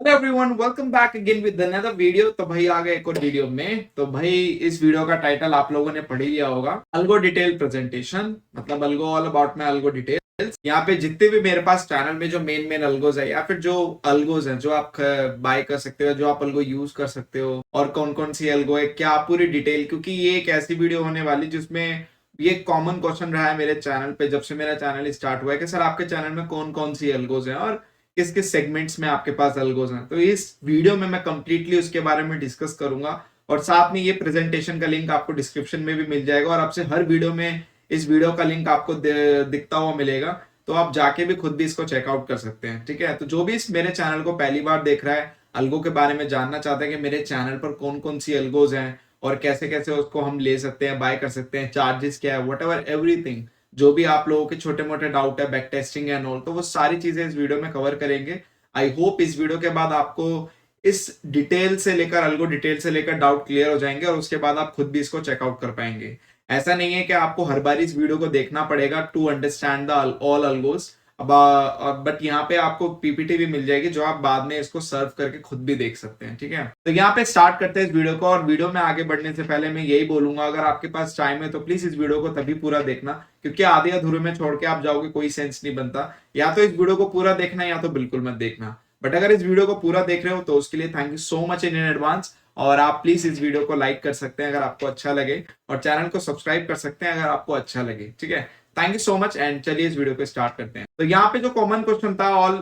Hello everyone, welcome back again with another video. तो भाई आ गए एक और वीडियो में। तो भाई इस वीडियो का टाइटल आप लोगों ने पढ़ ही लिया होगा, अल्गो डिटेल प्रेजेंटेशन, मतलब algo all about my algo details. यहाँ पे जितने भी मेरे पास चैनल में जो मेन मेन अल्गोज है या फिर जो अल्गोज हैं जो आप बाय कर सकते हो, जो आप अल्गो यूज कर सकते हो और कौन कौन सी अल्गो है, क्या पूरी डिटेल, क्योंकि ये एक ऐसी वीडियो होने वाली जिसमें ये कॉमन क्वेश्चन रहा है मेरे चैनल पे जब से मेरा चैनल स्टार्ट हुआ है कि सर आपके चैनल में कौन कौन सी अल्गोज हैं और किस किस सेगमेंट्स में आपके पास अल्गोज हैं। तो इस वीडियो में मैं कंप्लीटली उसके बारे में डिस्कस करूंगा और साथ में ये प्रेजेंटेशन का लिंक आपको डिस्क्रिप्शन में भी मिल जाएगा और आपसे हर वीडियो में इस वीडियो का लिंक आपको दिखता हुआ मिलेगा, तो आप जाके भी खुद भी इसको चेकआउट कर सकते हैं। ठीक है, तो जो भी इस मेरे चैनल को पहली बार देख रहा है, अल्गो के बारे में जानना चाहता है कि मेरे चैनल पर कौन कौन सी अल्गोज हैं और कैसे कैसे उसको हम ले सकते हैं, बाय कर सकते हैं, चार्जेस क्या है, वट एवर एवरीथिंग, जो भी आप लोगों के छोटे मोटे डाउट है, बैक टेस्टिंग एंड ऑल, तो वो सारी चीजें इस वीडियो में कवर करेंगे। आई होप इस वीडियो के बाद आपको इस डिटेल से लेकर अल्गो डिटेल से लेकर डाउट क्लियर हो जाएंगे और उसके बाद आप खुद भी इसको चेकआउट कर पाएंगे। ऐसा नहीं है कि आपको हर बार इस वीडियो को देखना पड़ेगा to understand the all algos, but यहाँ पे आपको पीपीटी भी मिल जाएगी जो आप बाद में इसको सर्व करके खुद भी देख सकते हैं। ठीक है, तो यहाँ पे स्टार्ट करते हैं इस वीडियो को। और वीडियो में आगे बढ़ने से पहले मैं यही बोलूंगा, अगर आपके पास टाइम है तो प्लीज इस वीडियो को तभी पूरा देखना, क्योंकि आधे अधूरे में छोड़ के आप जाओगे कोई सेंस नहीं बनता। या तो इस वीडियो को पूरा देखना या तो बिल्कुल मत देखना, बट अगर इस वीडियो को पूरा देख रहे हो तो उसके लिए thank you so much in advance. और आप प्लीज इस वीडियो को लाइक कर सकते हैं अगर आपको अच्छा लगे और चैनल को सब्सक्राइब कर सकते हैं अगर आपको अच्छा लगे। ठीक है, thank you so much and चलिए इस वीडियो को स्टार्ट करते हैं। तो यहाँ पे जो कॉमन क्वेश्चन था ऑल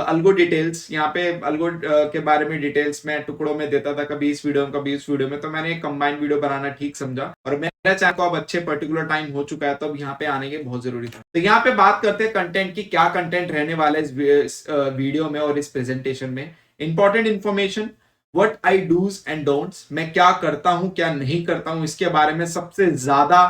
अल्गो डिटेल्स, यहाँ पे अल्गो के बारे में डिटेल्स मैं टुकड़ों में देता था, कभी इस वीडियो में कभी इस वीडियो में, तो मैंने एक कंबाइंड वीडियो बनाना ठीक समझा और मेरा चैनल को अब अच्छे पर्टिकुलर टाइम हो चुका है तो अब यहाँ पे आने के बहुत जरूरी था। तो यहाँ पे बात करते हैं कंटेंट की, क्या कंटेंट रहने वाला है इस वीडियो में और इस प्रेजेंटेशन में। Important information, what I do's and don'ts, मैं क्या करता हूं क्या नहीं करता हूं, इसके बारे में सबसे ज्यादा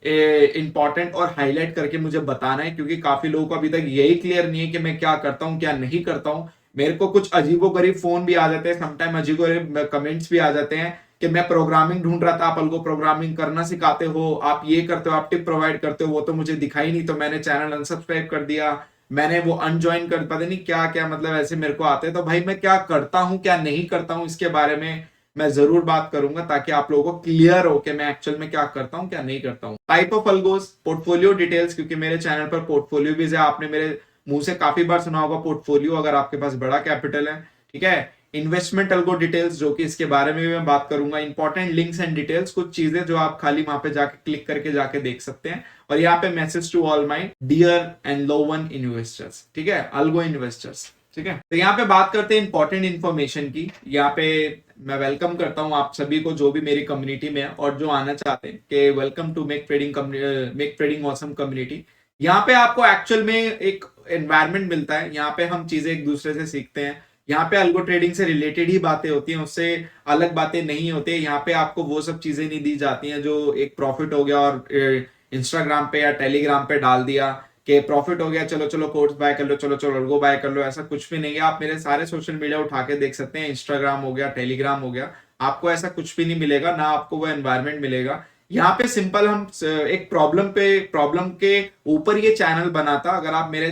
इंपॉर्टेंट और हाईलाइट करके मुझे बताना है, क्योंकि काफी लोगों को अभी तक यही क्लियर नहीं है कि मैं क्या करता हूं क्या नहीं करता हूं। मेरे को कुछ अजीबोगरीब फोन भी आ जाते हैं, समटाइम अजीबोगरीब कमेंट्स भी आ जाते हैं कि मैं प्रोग्रामिंग ढूंढ रहा था, आप अल्गो प्रोग्रामिंग करना सिखाते हो, आप ये करते हो, आप टिप प्रोवाइड करते हो, वो तो मुझे दिखाई नहीं, तो मैंने चैनल अनसब्सक्राइब कर दिया, मैंने वो अनज्वाइन कर, पता नहीं क्या क्या, मतलब ऐसे मेरे को आते हैं। तो भाई मैं क्या करता हूं क्या नहीं करता हूं इसके बारे में मैं जरूर बात करूंगा, ताकि आप लोगों को क्लियर हो कि मैं एक्चुअल में क्या करता हूं क्या नहीं करता हूं। टाइप ऑफ अल्गोस, पोर्टफोलियो डिटेल्स, क्योंकि मेरे चैनल पर पोर्टफोलियो भी है, आपने मेरे मुंह से काफी बार सुना होगा पोर्टफोलियो, अगर आपके पास बड़ा कैपिटल है। ठीक है, इन्वेस्टमेंट अल्गो डिटेल्स, जो कि इसके बारे में भी मैं बात करूंगा। इंपॉर्टेंट लिंक्स एंड डिटेल्स, कुछ चीजें जो आप खाली वहां पे जाके क्लिक करके जाके देख सकते हैं। और यहाँ पे message to all my dear and loved one investors, ठीक है, अल्गो इन्वेस्टर्स। ठीक है, तो यहाँ पे बात करते हैं इंपॉर्टेंट इन्फॉर्मेशन की। यहाँ पे मैं वेलकम करता हूँ आप सभी को जो भी मेरी कम्युनिटी में है और जो आना चाहते हैं कि welcome to make trading awesome community. यहाँ पे आपको एक्चुअल में एक एनवायरनमेंट मिलता है, यहाँ पे हम चीजें एक दूसरे से सीखते हैं, यहाँ पे अल्गो ट्रेडिंग से रिलेटेड ही बातें होती हैं, उससे अलग बातें नहीं होती है। यहाँ पे आपको वो सब चीजें नहीं दी जाती हैं जो एक प्रॉफिट हो गया और इंस्टाग्राम पे या टेलीग्राम पे डाल दिया कि प्रॉफिट हो गया, चलो चलो कोर्स बाय कर लो, चलो चलो अल्गो बाय कर लो, ऐसा कुछ भी नहीं है। आप मेरे सारे सोशल मीडिया उठा के देख सकते हैं, इंस्टाग्राम हो गया, टेलीग्राम हो गया, आपको ऐसा कुछ भी नहीं मिलेगा, ना आपको वो एनवायरनमेंट मिलेगा। यहाँ पे सिंपल हम एक प्रॉब्लम के ऊपर ये चैनल बना था। अगर आप मेरे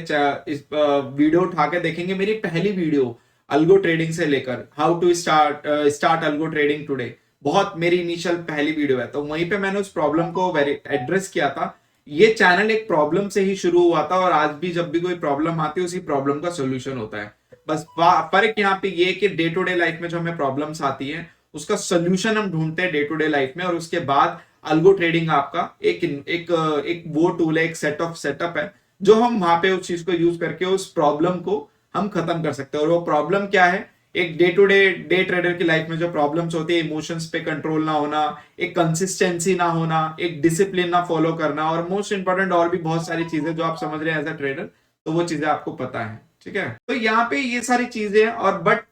इस वीडियो उठा के देखेंगे, मेरी पहली वीडियो अल्गो ट्रेडिंग से लेकर how to start algo trading today, बहुत मेरी इनिशियल पहली वीडियो है, तो वहीं पे मैंने उस प्रॉब्लम को एड्रेस किया था। ये चैनल एक प्रॉब्लम से ही शुरू हुआ था और आज भी जब भी कोई प्रॉब्लम आती है उसी प्रॉब्लम का सोल्यूशन होता है। बस फर्क यहाँ पे ये कि डे टू डे लाइफ में जो हमें प्रॉब्लम्स आती है उसका सोल्यूशन हम ढूंढते हैं डे टू डे लाइफ में, और उसके बाद अल्गो ट्रेडिंग आपका एक वो टूल है, एक सेटअप है जो हम वहां पे उस चीज को यूज करके उस प्रॉब्लम को हम खत्म कर सकते हैं। और वो प्रॉब्लम क्या है, एक डे टू डे ट्रेडर की लाइफ में जो प्रॉब्लम्स होती है, इमोशंस पे कंट्रोल ना होना, एक कंसिस्टेंसी ना होना, एक डिसिप्लिन ना फॉलो करना, और मोस्ट इंपॉर्टेंट और भी बहुत सारी चीजें जो आप समझ रहे हैं एज अ ट्रेडर, तो वो चीजें आपको पता है। ठीक है, तो यहाँ पे ये सारी चीजें हैं, और बट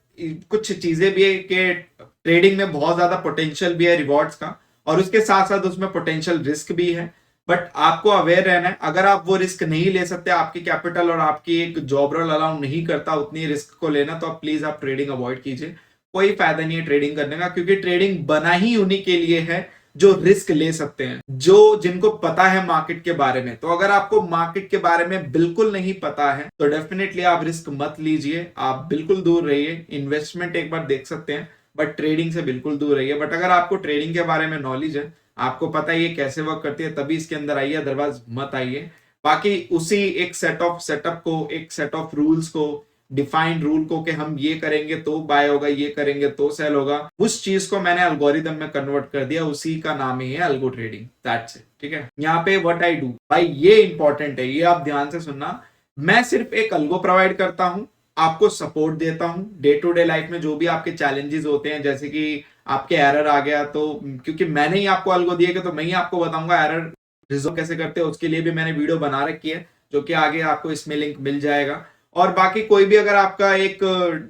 कुछ चीजें भी है कि ट्रेडिंग में बहुत ज्यादा पोटेंशियल भी है रिवॉर्ड्स का, और उसके साथ साथ उसमें पोटेंशियल रिस्क भी है। बट आपको अवेयर रहना है, अगर आप वो रिस्क नहीं ले सकते, आपकी कैपिटल और आपकी एक जॉब रोल अलाउ नहीं करता उतनी रिस्क को लेना, तो आप प्लीज आप ट्रेडिंग अवॉइड कीजिए। कोई फायदा नहीं है ट्रेडिंग करने का, क्योंकि ट्रेडिंग बना ही उन्हीं के लिए है जो रिस्क ले सकते हैं, जो जिनको पता है मार्केट के बारे में। तो अगर आपको मार्केट के बारे में बिल्कुल नहीं पता है तो डेफिनेटली आप रिस्क मत लीजिए, आप बिल्कुल दूर रहिए। इन्वेस्टमेंट एक बार देख सकते हैं बट ट्रेडिंग से बिल्कुल दूर रहिए। बट अगर आपको ट्रेडिंग के बारे में नॉलेज है, आपको पता है ये कैसे वर्क करती है, तभी इसके अंदर आइए, अदरवाइज मत आइए। बाकी उसी एक सेटअप को, एक सेट ऑफ रूल्स को, डिफाइंड रूल को कि हम ये करेंगे तो बाय होगा, ये करेंगे तो सेल होगा, उस चीज को मैंने अल्गोरिदम में कन्वर्ट कर दिया, उसी का नाम ही है अल्गो ट्रेडिंग। That's it. ठीक है, यहाँ पे व्हाट आई डू भाई, ये इंपॉर्टेंट है, ये आप ध्यान से सुनना। मैं सिर्फ एक अल्गो प्रोवाइड करता हूं, आपको सपोर्ट देता हूं डे टू डे लाइफ में जो भी आपके चैलेंजेस होते हैं, जैसे कि आपके एरर आ गया तो क्योंकि मैंने ही आपको अल्गो दिए तो मैं ही आपको बताऊंगा एरर रिजॉल्व कैसे करते हैं। उसके लिए भी मैंने वीडियो बना रखी है जो कि आगे आपको इसमें लिंक मिल जाएगा। और बाकी कोई भी अगर आपका एक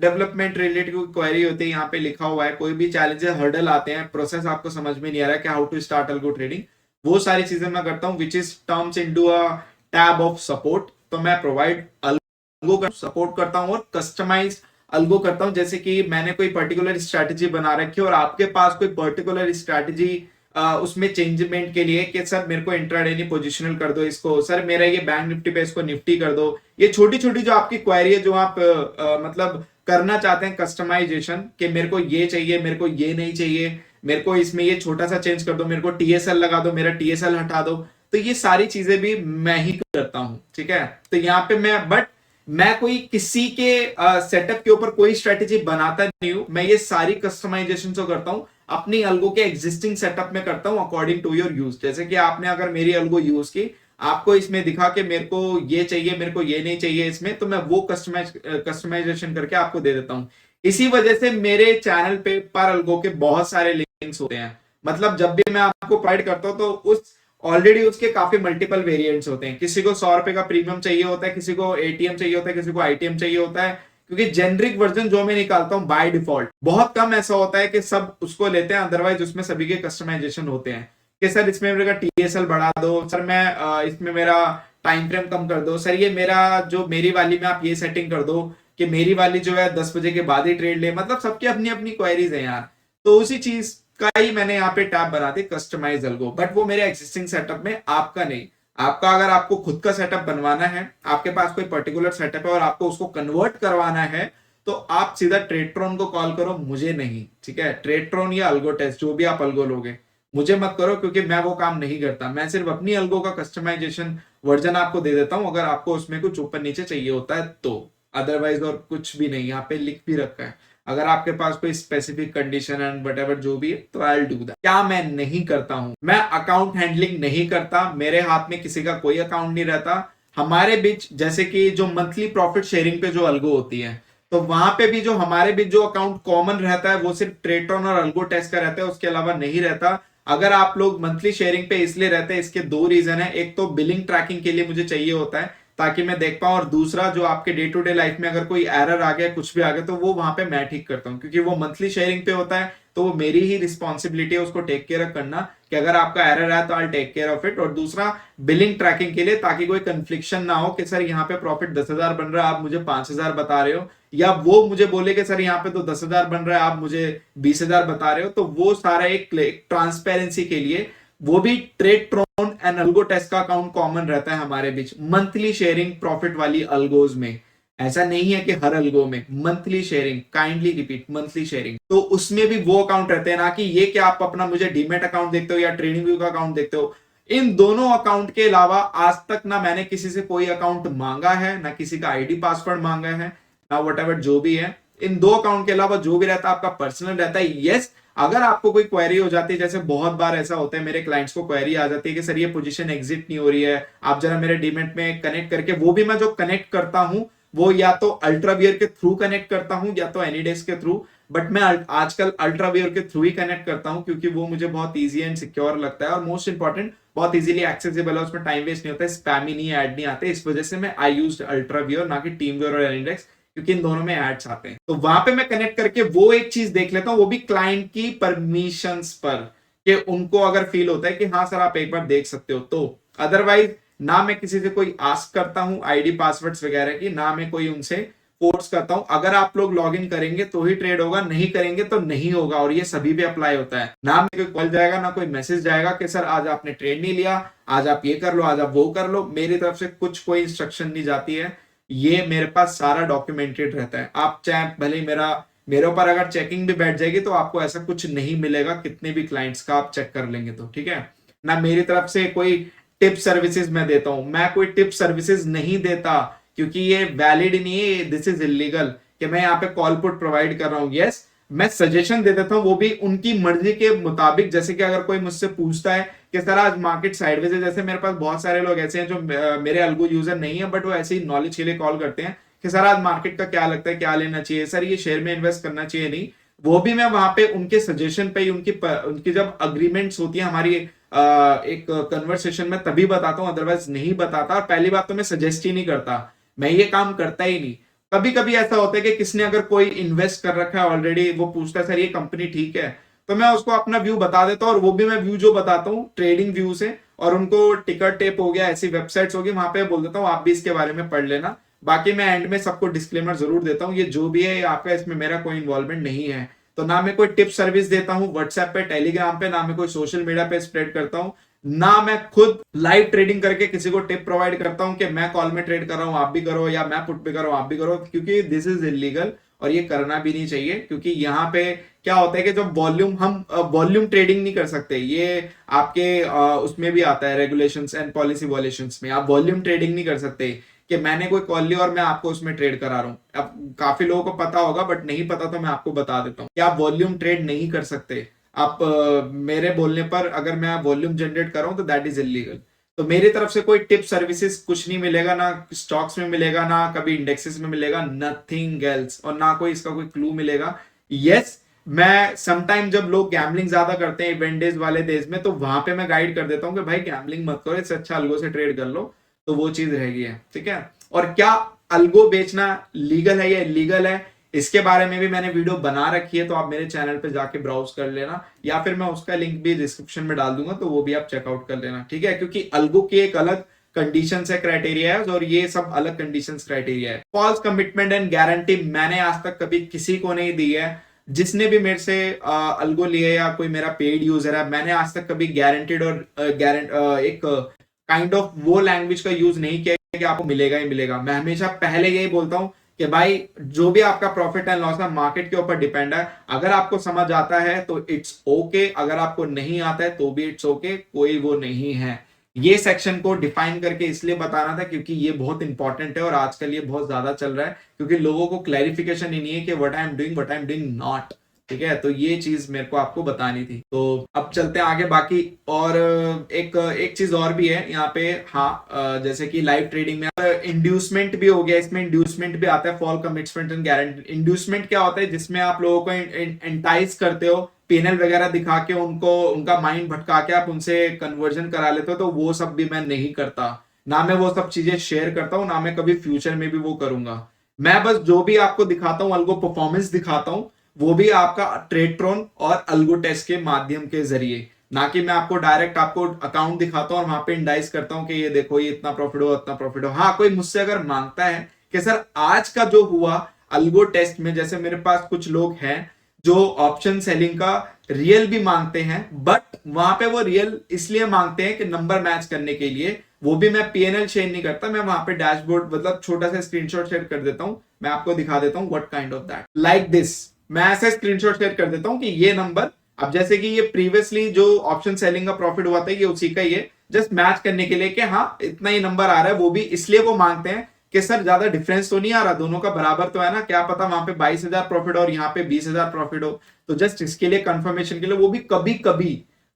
डेवलपमेंट रिलेटेड कोई क्वेरी होती है, यहाँ पे लिखा हुआ है, कोई भी चैलेंजेस हर्डल आते हैं, प्रोसेस आपको समझ में नहीं आ रहा है कि how to start algo trading, वो सारी चीजें मैं करता हूँ, which is terms into a tab of support. तो मैं प्रोवाइड अल्गो का सपोर्ट करता हूँ और कस्टमाइज अल्गो करता हूँ। जैसे कि मैंने कोई पर्टिकुलर स्ट्रैटेजी बना रखी है और आपके पास कोई पर्टिकुलर स्ट्रैटेजी उसमें चेंजमेंट के लिए कि सर मेरे को इंट्राडे नहीं पोजिशनल कर दो इसको, सर मेरा ये बैंक निफ्टी पे इसको निफ्टी कर दो। ये छोटी छोटी जो आपकी क्वेरी है जो आप मतलब करना चाहते हैं कस्टमाइजेशन, कि मेरे को ये चाहिए, मेरे को ये नहीं चाहिए, मेरे को इसमें ये छोटा सा चेंज कर दो, मेरे को टीएसएल लगा दो, मेरा टीएसएल हटा दो, तो ये सारी चीजें भी मैं ही करता हूं। ठीक है, तो यहाँ पे मैं कोई किसी के सेटअप के ऊपर कोई स्ट्रेटेजी बनाता नहीं हूं, मैं ये सारी कस्टमाइजेशन जो करता हूं अपनी अल्गो के एग्जिस्टिंग सेटअप में करता हूं अकॉर्डिंग टू योर यूज। जैसे कि आपने अगर मेरी अल्गो यूज की, आपको इसमें दिखा कि मेरे को ये चाहिए, मेरे को ये नहीं चाहिए इसमें, तो मैं वो कस्टमाइजेशन करके आपको दे देता हूं। इसी वजह से मेरे चैनल पे पर अल्गो के बहुत सारे लिंक्स होते हैं। मतलब जब भी मैं आपको प्रोवाइड करता हूं तो उस ऑलरेडी उसके काफी मल्टीपल वेरिएंट्स होते हैं। किसी को 100 रुपए का प्रीमियम चाहिए होता है, किसी को एटीएम चाहिए होता है, किसी को आईटीएम चाहिए होता है, क्योंकि जेनरिक वर्जन जो मैं निकालता हूं बाय डिफॉल्ट बहुत कम ऐसा होता है कि सब उसको लेते हैं, अदरवाइज उसमें सभी के कस्टमाइजेशन होते हैं कि सर इसमें मेरा टीएसएल बढ़ा दो, सर मैं इसमें मेरा टाइम फ्रेम कम कर दो, सर ये मेरा जो मेरी वाली में आप ये सेटिंग कर दो कि मेरी वाली जो है 10 बजे के बाद ही ट्रेड ले। मतलब सबकी अपनी अपनी क्वेरीज है यार, तो उसी चीज का ही मैंने यहाँ पे टैब बना दी कस्टमाइज अल्गो, बट वो मेरे एक्सिस्टिंग सेटअप में, आपका नहीं। आपका अगर आपको खुद का सेटअप बनवाना है, आपके पास कोई पर्टिकुलर सेटअप है और आपको उसको कन्वर्ट करवाना है, तो आप सीधा ट्रेडट्रॉन को कॉल करो, मुझे नहीं। ठीक है, ट्रेडट्रॉन या अल्गो टेस्ट जो भी आप अल्गो लोगे, मुझे मत करो, क्योंकि मैं वो काम नहीं करता। मैं सिर्फ अपनी अल्गो का कस्टमाइजेशन वर्जन आपको दे देता हूं, अगर आपको उसमें कुछ ऊपर नीचे चाहिए होता है तो, अदरवाइज और कुछ भी नहीं। यहाँ पे लिख भी रखा है, अगर आपके पास कोई स्पेसिफिक कंडीशन एंड व्हाटएवर जो भी है तो आई विल डू दैट। क्या मैं नहीं करता हूं, मैं अकाउंट हैंडलिंग नहीं करता, मेरे हाथ में किसी का कोई अकाउंट नहीं रहता। हमारे बीच जैसे कि जो मंथली प्रॉफिट शेयरिंग पे जो अल्गो होती है, तो वहां पे भी जो हमारे बीच जो अकाउंट कॉमन रहता है वो सिर्फ ट्रेडट्रॉन और अल्गो टेस्ट का रहता है, उसके अलावा नहीं रहता। अगर आप लोग मंथली शेयरिंग पे इसलिए रहते हैं, इसके दो रीजन है। एक तो बिलिंग ट्रैकिंग के लिए मुझे चाहिए होता है ताकि मैं देख पाऊं, और दूसरा जो आपके डे टू डे लाइफ में अगर कोई एरर आ गया, कुछ भी आ गया, तो वो वहां पे मैं ठीक करता हूं, क्योंकि वो मंथली शेयरिंग पे होता है, तो वो मेरी ही रिस्पॉन्सिबिलिटी है उसको टेक केयर करना, कि अगर आपका एरर है तो I take care of it. और दूसरा बिलिंग ट्रैकिंग के लिए, ताकि कोई कंफ्लिक्शन ना हो कि सर यहाँ पे प्रॉफिट 10,000 बन रहा है, आप मुझे 5,000 बता रहे हो, या वो मुझे बोले कि सर यहाँ पे तो 10,000 बन रहा है, आप मुझे 20,000 बता रहे हो। तो वो सारा एक ट्रांसपेरेंसी के लिए, वो भी ट्रेडट्रॉन एंड अल्गो टेस्ट का अकाउंट कॉमन रहता है हमारे बीच मंथली शेयरिंग प्रॉफिट वाली अल्गोज में। ऐसा नहीं है कि हर अल्गो में, monthly sharing, kindly repeat monthly sharing, तो उसमें भी वो अकाउंट रहते हैं, ना कि ये कि आप अपना मुझे डीमेट अकाउंट देखते हो या ट्रेडिंग व्यू का अकाउंट देखते हो। इन दोनों अकाउंट के अलावा आज तक ना मैंने किसी से कोई अकाउंट मांगा है, ना किसी का आईडी पासवर्ड मांगा है, ना व्हाटएवर जो भी है। इन दो अकाउंट के अलावा जो भी रहता है आपका पर्सनल रहता है। यस, अगर आपको कोई क्वेरी हो जाती है, जैसे बहुत बार ऐसा होता है मेरे क्लाइंट्स को क्वेरी आ जाती है कि सर ये पोजीशन एग्जिट नहीं हो रही है, आप जरा मेरे डीमेट में कनेक्ट करके, वो भी मैं जो कनेक्ट करता हूं वो या तो अल्ट्रावियर के थ्रू कनेक्ट करता हूं या तो एनीडेस्क के थ्रू, बट मैं आजकल अल्ट्रावियर के थ्रू ही कनेक्ट करता हूं, क्योंकि वो मुझे बहुत ईजी एंड सिक्योर लगता है, और मोस्ट इंपॉर्टेंट बहुत इजीली एक्सेसिबल है, उसमें टाइम वेस्ट नहीं होता है, स्पैम ही नहीं, ऐड नहीं आते। इस वजह से मैं आई यूज्ड अल्ट्रावियर, ना कि टीमवेयर और एनीडेस्क, क्योंकि इन दोनों में एड्स आते हैं। तो वहां पे मैं कनेक्ट करके वो एक चीज देख लेता हूं, वो भी क्लाइंट की परमिशंस पर, कि उनको अगर फील होता है कि हाँ सर आप एक बार देख सकते हो तो। अदरवाइज ना मैं किसी से कोई आस्क करता हूं आईडी पासवर्ड्स वगैरह की, ना मैं कोई उनसे फोर्स करता हूं, अगर आप लोग लॉग इन करेंगे तो ही ट्रेड होगा, नहीं करेंगे तो नहीं होगा। और ये सभी पे अप्लाई होता है। ना मेरे को कॉल जाएगा ना कोई मैसेज जाएगा कि सर आज आपने ट्रेड नहीं लिया, आज आप ये कर लो, आज आप वो कर लो। मेरी तरफ से कुछ कोई इंस्ट्रक्शन नहीं जाती है। ये मेरे पास सारा डॉक्यूमेंटेड रहता है। आप चाहे भले मेरे ऊपर अगर चेकिंग भी बैठ जाएगी तो आपको ऐसा कुछ नहीं मिलेगा, कितने भी क्लाइंट्स का आप चेक कर लेंगे तो, ठीक है ना। मेरी तरफ से कोई टिप सर्विसेज मैं देता हूं, मैं कोई टिप सर्विसेज नहीं देता, क्योंकि ये वैलिड नहीं है, दिस इज इलीगल कि मैं यहाँ पे कॉल पुट प्रोवाइड कर रहा हूँ। यस, मैं सजेशन दे देता हूँ, वो भी उनकी मर्जी के मुताबिक। जैसे कि अगर कोई मुझसे पूछता है कि सर आज मार्केट साइडवेज है, जैसे मेरे पास बहुत सारे लोग ऐसे हैं जो मेरे अल्गो यूजर नहीं है, बट वो ऐसे ही नॉलेज के लिए कॉल करते हैं कि सर आज मार्केट का क्या लगता है, क्या लेना चाहिए, सर ये शेयर में इन्वेस्ट करना चाहिए नहीं। वो भी मैं वहां पे उनके सजेशन पे, उनकी जब अग्रीमेंट्स होती है हमारी एक कन्वर्सेशन में, तभी बताता हूँ, अदरवाइज नहीं बताता। और पहली बात तो मैं सजेस्ट ही नहीं करता, मैं ये काम करता ही नहीं। कभी कभी ऐसा होता है कि किसने अगर कोई इन्वेस्ट कर रखा है ऑलरेडी, वो पूछता है सर ये कंपनी ठीक है, तो मैं उसको अपना व्यू बता देता हूँ। और वो भी मैं व्यू जो बताता हूँ ट्रेडिंग व्यू से, और उनको टिकर टेप हो गया, ऐसी वेबसाइट्स होगी, वहां पे बोल देता हूँ आप भी इसके बारे में पढ़ लेना। बाकी मैं एंड में सबको डिस्क्लेमर जरूर देता हूँ, ये जो भी है आपका, इसमें मेरा कोई इन्वॉल्वमेंट नहीं है। तो ना मैं कोई टिप सर्विस देता हूँ व्हाट्सएप पे, टेलीग्राम पे, ना मैं कोई सोशल मीडिया पे स्प्रेड करता हूँ, ना मैं खुद लाइव ट्रेडिंग करके किसी को टिप प्रोवाइड करता हूं कि मैं कॉल में ट्रेड कर रहा हूं आप भी करो, या मैं पुट पे कर रहा हूं आप भी करो, क्योंकि दिस इज इलीगल और ये करना भी नहीं चाहिए। क्योंकि यहाँ पे क्या होता है कि जब हम वॉल्यूम ट्रेडिंग नहीं कर सकते, ये आपके उसमें भी आता है रेगुलेशंस एंड पॉलिसी वॉल्यूशंस में, आप वॉल्यूम ट्रेडिंग नहीं कर सकते कि मैंने कोई कॉल लिया और मैं आपको उसमें ट्रेड करा रहा हूं। अब काफी लोगों को पता होगा, बट नहीं पता तो मैं आपको बता देता हूँ कि आप वॉल्यूम ट्रेड नहीं कर सकते। आप मेरे बोलने पर अगर मैं वॉल्यूम जनरेट कर रहा हूं तो दैट इज इलीगल। तो मेरी तरफ से कोई टिप सर्विसेज कुछ नहीं मिलेगा, ना स्टॉक्स में मिलेगा, ना कभी इंडेक्सेस में मिलेगा, नथिंग एल्स, और ना कोई इसका कोई क्लू मिलेगा। यस, मैं समटाइम जब लोग गैम्बलिंग ज्यादा करते हैं इवेंट डेज वाले डेज में, तो वहां पे मैं गाइड कर देता हूँ कि भाई गैम्बलिंग मत करो, इससे अच्छा अल्गो से ट्रेड कर लो। तो वो चीज रहेगी है, ठीक है। और क्या अल्गो बेचना लीगल है या इलीगल है, इसके बारे में भी मैंने वीडियो बना रखी है, तो आप मेरे चैनल पे जाके ब्राउज कर लेना, या फिर मैं उसका लिंक भी डिस्क्रिप्शन में डाल दूंगा, तो वो भी आप चेकआउट कर लेना, ठीक है। क्योंकि अल्गो की एक अलग कंडीशंस है, क्राइटेरिया है, और ये सब अलग कंडीशंस क्राइटेरिया है। फॉल्स कमिटमेंट एंड गारंटी मैंने आज तक कभी किसी को नहीं दी है। जिसने भी मेरे से अल्गो लिए या कोई मेरा पेड यूजर है, मैंने आज तक कभी गारंटेड और एक काइंड ऑफ वो लैंग्वेज का यूज नहीं किया कि आपको मिलेगा ही मिलेगा। मैं हमेशा पहले यही बोलता हूं कि भाई जो भी आपका प्रॉफिट एंड लॉस है मार्केट के ऊपर डिपेंड है। अगर आपको समझ आता है तो इट्स ओके, अगर आपको नहीं आता है तो भी इट्स ओके, कोई वो नहीं है। ये सेक्शन को डिफाइन करके इसलिए बताना था क्योंकि ये बहुत इंपॉर्टेंट है, और आजकल ये बहुत ज्यादा चल रहा है, क्योंकि लोगों को क्लैरिफिकेशन ही नहीं है कि what I am doing not, ठीक है। तो ये चीज मेरे को आपको बतानी थी। तो अब चलते हैं आगे बाकी। और एक चीज और भी है यहाँ पे, हाँ, जैसे कि लाइव ट्रेडिंग में इंड्यूसमेंट भी हो गया, इसमें इंड्यूसमेंट भी आता है, fall commitment and guarantee. Inducement क्या होता है, जिसमें आप लोगों को एंटाइज करते हो, पैनल वगैरह दिखा के उनका माइंड भटका के आप उनसे कन्वर्जन करा लेते हो। तो वो सब भी मैं नहीं करता, ना मैं वो सब चीजें शेयर करता हूँ, ना मैं कभी फ्यूचर में भी वो करूंगा। मैं बस जो भी आपको दिखाता हूँ, अल्गो परफॉर्मेंस दिखाता हूँ, वो भी आपका ट्रेडट्रॉन और अल्गो टेस्ट के माध्यम के जरिए, ना कि मैं आपको डायरेक्ट आपको अकाउंट दिखाता हूं और वहां पे इंडाइस करता हूं कि ये देखो ये इतना प्रॉफिट हो इतना प्रॉफिट हो। हाँ, कोई मुझसे अगर मांगता है कि सर आज का जो हुआ अल्गो टेस्ट में, जैसे मेरे पास कुछ लोग हैं जो ऑप्शन सेलिंग का रियल भी मांगते हैं, बट वहां पे वो रियल इसलिए मांगते हैं कि नंबर मैच करने के लिए, वो भी मैं पीएनएल शेयर नहीं करता, मैं वहां पे डैशबोर्ड मतलब छोटा सा स्क्रीनशॉट शेयर कर देता हूं। मैं आपको दिखा देता हूं what kind of that, like this. मैं ऐसा स्क्रीनशॉट शेयर कर देता हूं कि ये नंबर, अब जैसे कि ये प्रीवियसली जो ऑप्शन सेलिंग का प्रॉफिट हुआ था ये उसी का ही है, जस्ट मैच करने के लिए कि हाँ इतना ही नंबर आ रहा है। वो भी इसलिए वो मांगते हैं कि सर ज्यादा डिफरेंस तो नहीं आ रहा, दोनों का बराबर तो है ना, क्या पता वहां पे 22,000 प्रॉफिट और यहाँ पे 20,000 प्रॉफिट हो। तो जस्ट इसके लिए कंफर्मेशन के लिए, वो भी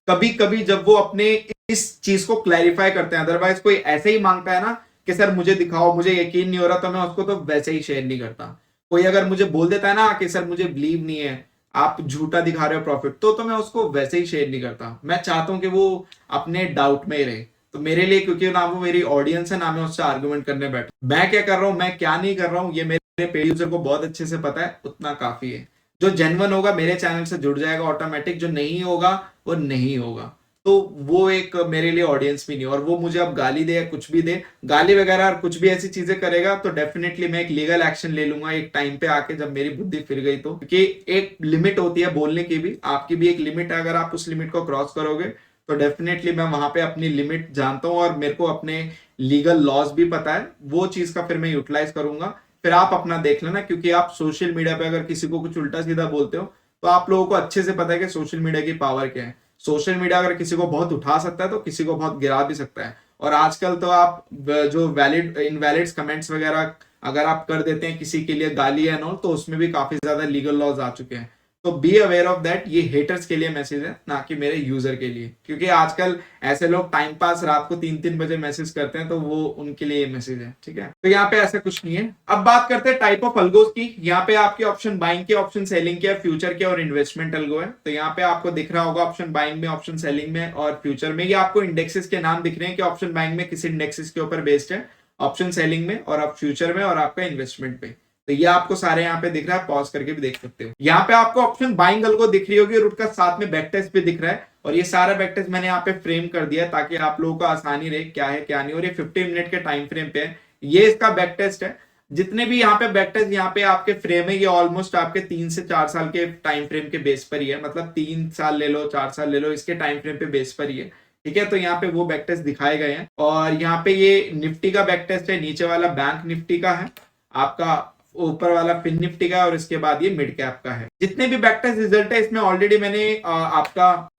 कभी कभी जब वो अपने इस चीज को क्लैरिफाई करते हैं। अदरवाइज कोई ऐसे ही मांगता है ना कि सर मुझे दिखाओ, मुझे यकीन नहीं हो रहा, तो मैं उसको तो वैसे ही शेयर नहीं करता। कोई अगर मुझे बोल देता है ना कि सर मुझे बिलीव नहीं है, आप झूठा दिखा रहे हो प्रॉफिट, तो मैं उसको वैसे ही शेयर नहीं करता। मैं चाहता हूं कि वो अपने डाउट में ही रहे। तो मेरे लिए, क्योंकि ना वो मेरी ऑडियंस है ना मैं उससे आर्गुमेंट करने बैठा, मैं क्या कर रहा हूं मैं क्या नहीं कर रहा हूं ये मेरे पेड यूजर को बहुत अच्छे से पता है, उतना काफी है। जो जेन्युइन होगा मेरे चैनल से जुड़ जाएगा ऑटोमेटिक, जो नहीं होगा वो नहीं होगा। तो वो एक मेरे लिए ऑडियंस भी नहीं, और वो मुझे अब गाली दे या कुछ भी दे, गाली वगैरह और कुछ भी ऐसी चीजें करेगा तो डेफिनेटली मैं एक लीगल एक्शन ले लूंगा एक टाइम पे आके, जब मेरी बुद्धि फिर गई तो। क्योंकि एक लिमिट होती है बोलने की भी, आपकी भी एक लिमिट है, अगर आप उस लिमिट को क्रॉस करोगे तो डेफिनेटली मैं वहां पे अपनी लिमिट जानता हूँ और मेरे को अपने लीगल लॉज भी पता है, वो चीज का फिर मैं यूटिलाइज करूंगा। फिर आप अपना देख लेना, क्योंकि आप सोशल मीडिया पे अगर किसी को कुछ उल्टा सीधा बोलते हो तो आप लोगों को अच्छे से पता है कि सोशल मीडिया की पावर क्या है। सोशल मीडिया अगर किसी को बहुत उठा सकता है तो किसी को बहुत गिरा भी सकता है। और आजकल तो आप जो वैलिड इनवैलिड कमेंट्स वगैरह अगर आप कर देते हैं किसी के लिए गाली एंड ऑल, तो उसमें भी काफी ज्यादा लीगल लॉज आ चुके हैं। तो बी अवेयर ऑफ दैट, ये हेटर्स के लिए मैसेज है ना कि मेरे यूजर के लिए, क्योंकि आजकल ऐसे लोग टाइम पास रात को 3-3 बजे मैसेज करते हैं, तो वो उनके लिए मैसेज है, ठीक है। तो यहाँ पे ऐसा कुछ नहीं है। अब बात करते हैं टाइप ऑफ अल्गोस की। यहाँ पे आपके ऑप्शन बाइंग के, ऑप्शन सेलिंग के, फ्यूचर के और इन्वेस्टमेंट अल्गो है। तो यहाँ पे आपको दिख रहा होगा ऑप्शन बाइंग में, ऑप्शन सेलिंग में और फ्यूचर में, ये आपको इंडेक्सेस के नाम दिख रहे हैं कि ऑप्शन बाइंग में किस इंडेक्सेस के ऊपर बेस्ड है, ऑप्शन सेलिंग में और आप फ्यूचर में और आपका इन्वेस्टमेंट पे। तो ये आपको सारे यहाँ पे दिख रहा है, पॉज करके भी देख सकते हो। यहाँ पे आपको ऑप्शन बाइंग अल्गो दिख रही होगी और उसका साथ में बैक टेस्ट भी दिख रहा है, और ये सारा बैक टेस्ट मैंने यहाँ पे फ्रेम कर दिया है ताकि आप लोगों को आसानी रहे क्या है क्या नहीं। और ये 15 मिनट के टाइम फ्रेम पे है, ये इसका बैक टेस्ट है। जितने भी यहाँ पे बैक टेस्ट यहाँ पे आपके फ्रेम है, ये ऑलमोस्ट आपके 3 से 4 साल के टाइम फ्रेम के बेस पर ही है, मतलब 3 साल ले लो 4 साल ले लो, इसके टाइम फ्रेम पे बेस पर ही है, ठीक है। तो यहाँ पे वो बैक टेस्ट दिखाए गए हैं। और यहाँ पे ये निफ्टी का बैक टेस्ट है, नीचे वाला बैंक निफ्टी का है, आपका ऊपर वाला फिन निफ्टी का है, और इसके बाद ये मिड कैप का है। जितने भी बैक टेस्ट रिजल्ट है इसमें ऑलरेडी मैंने आपका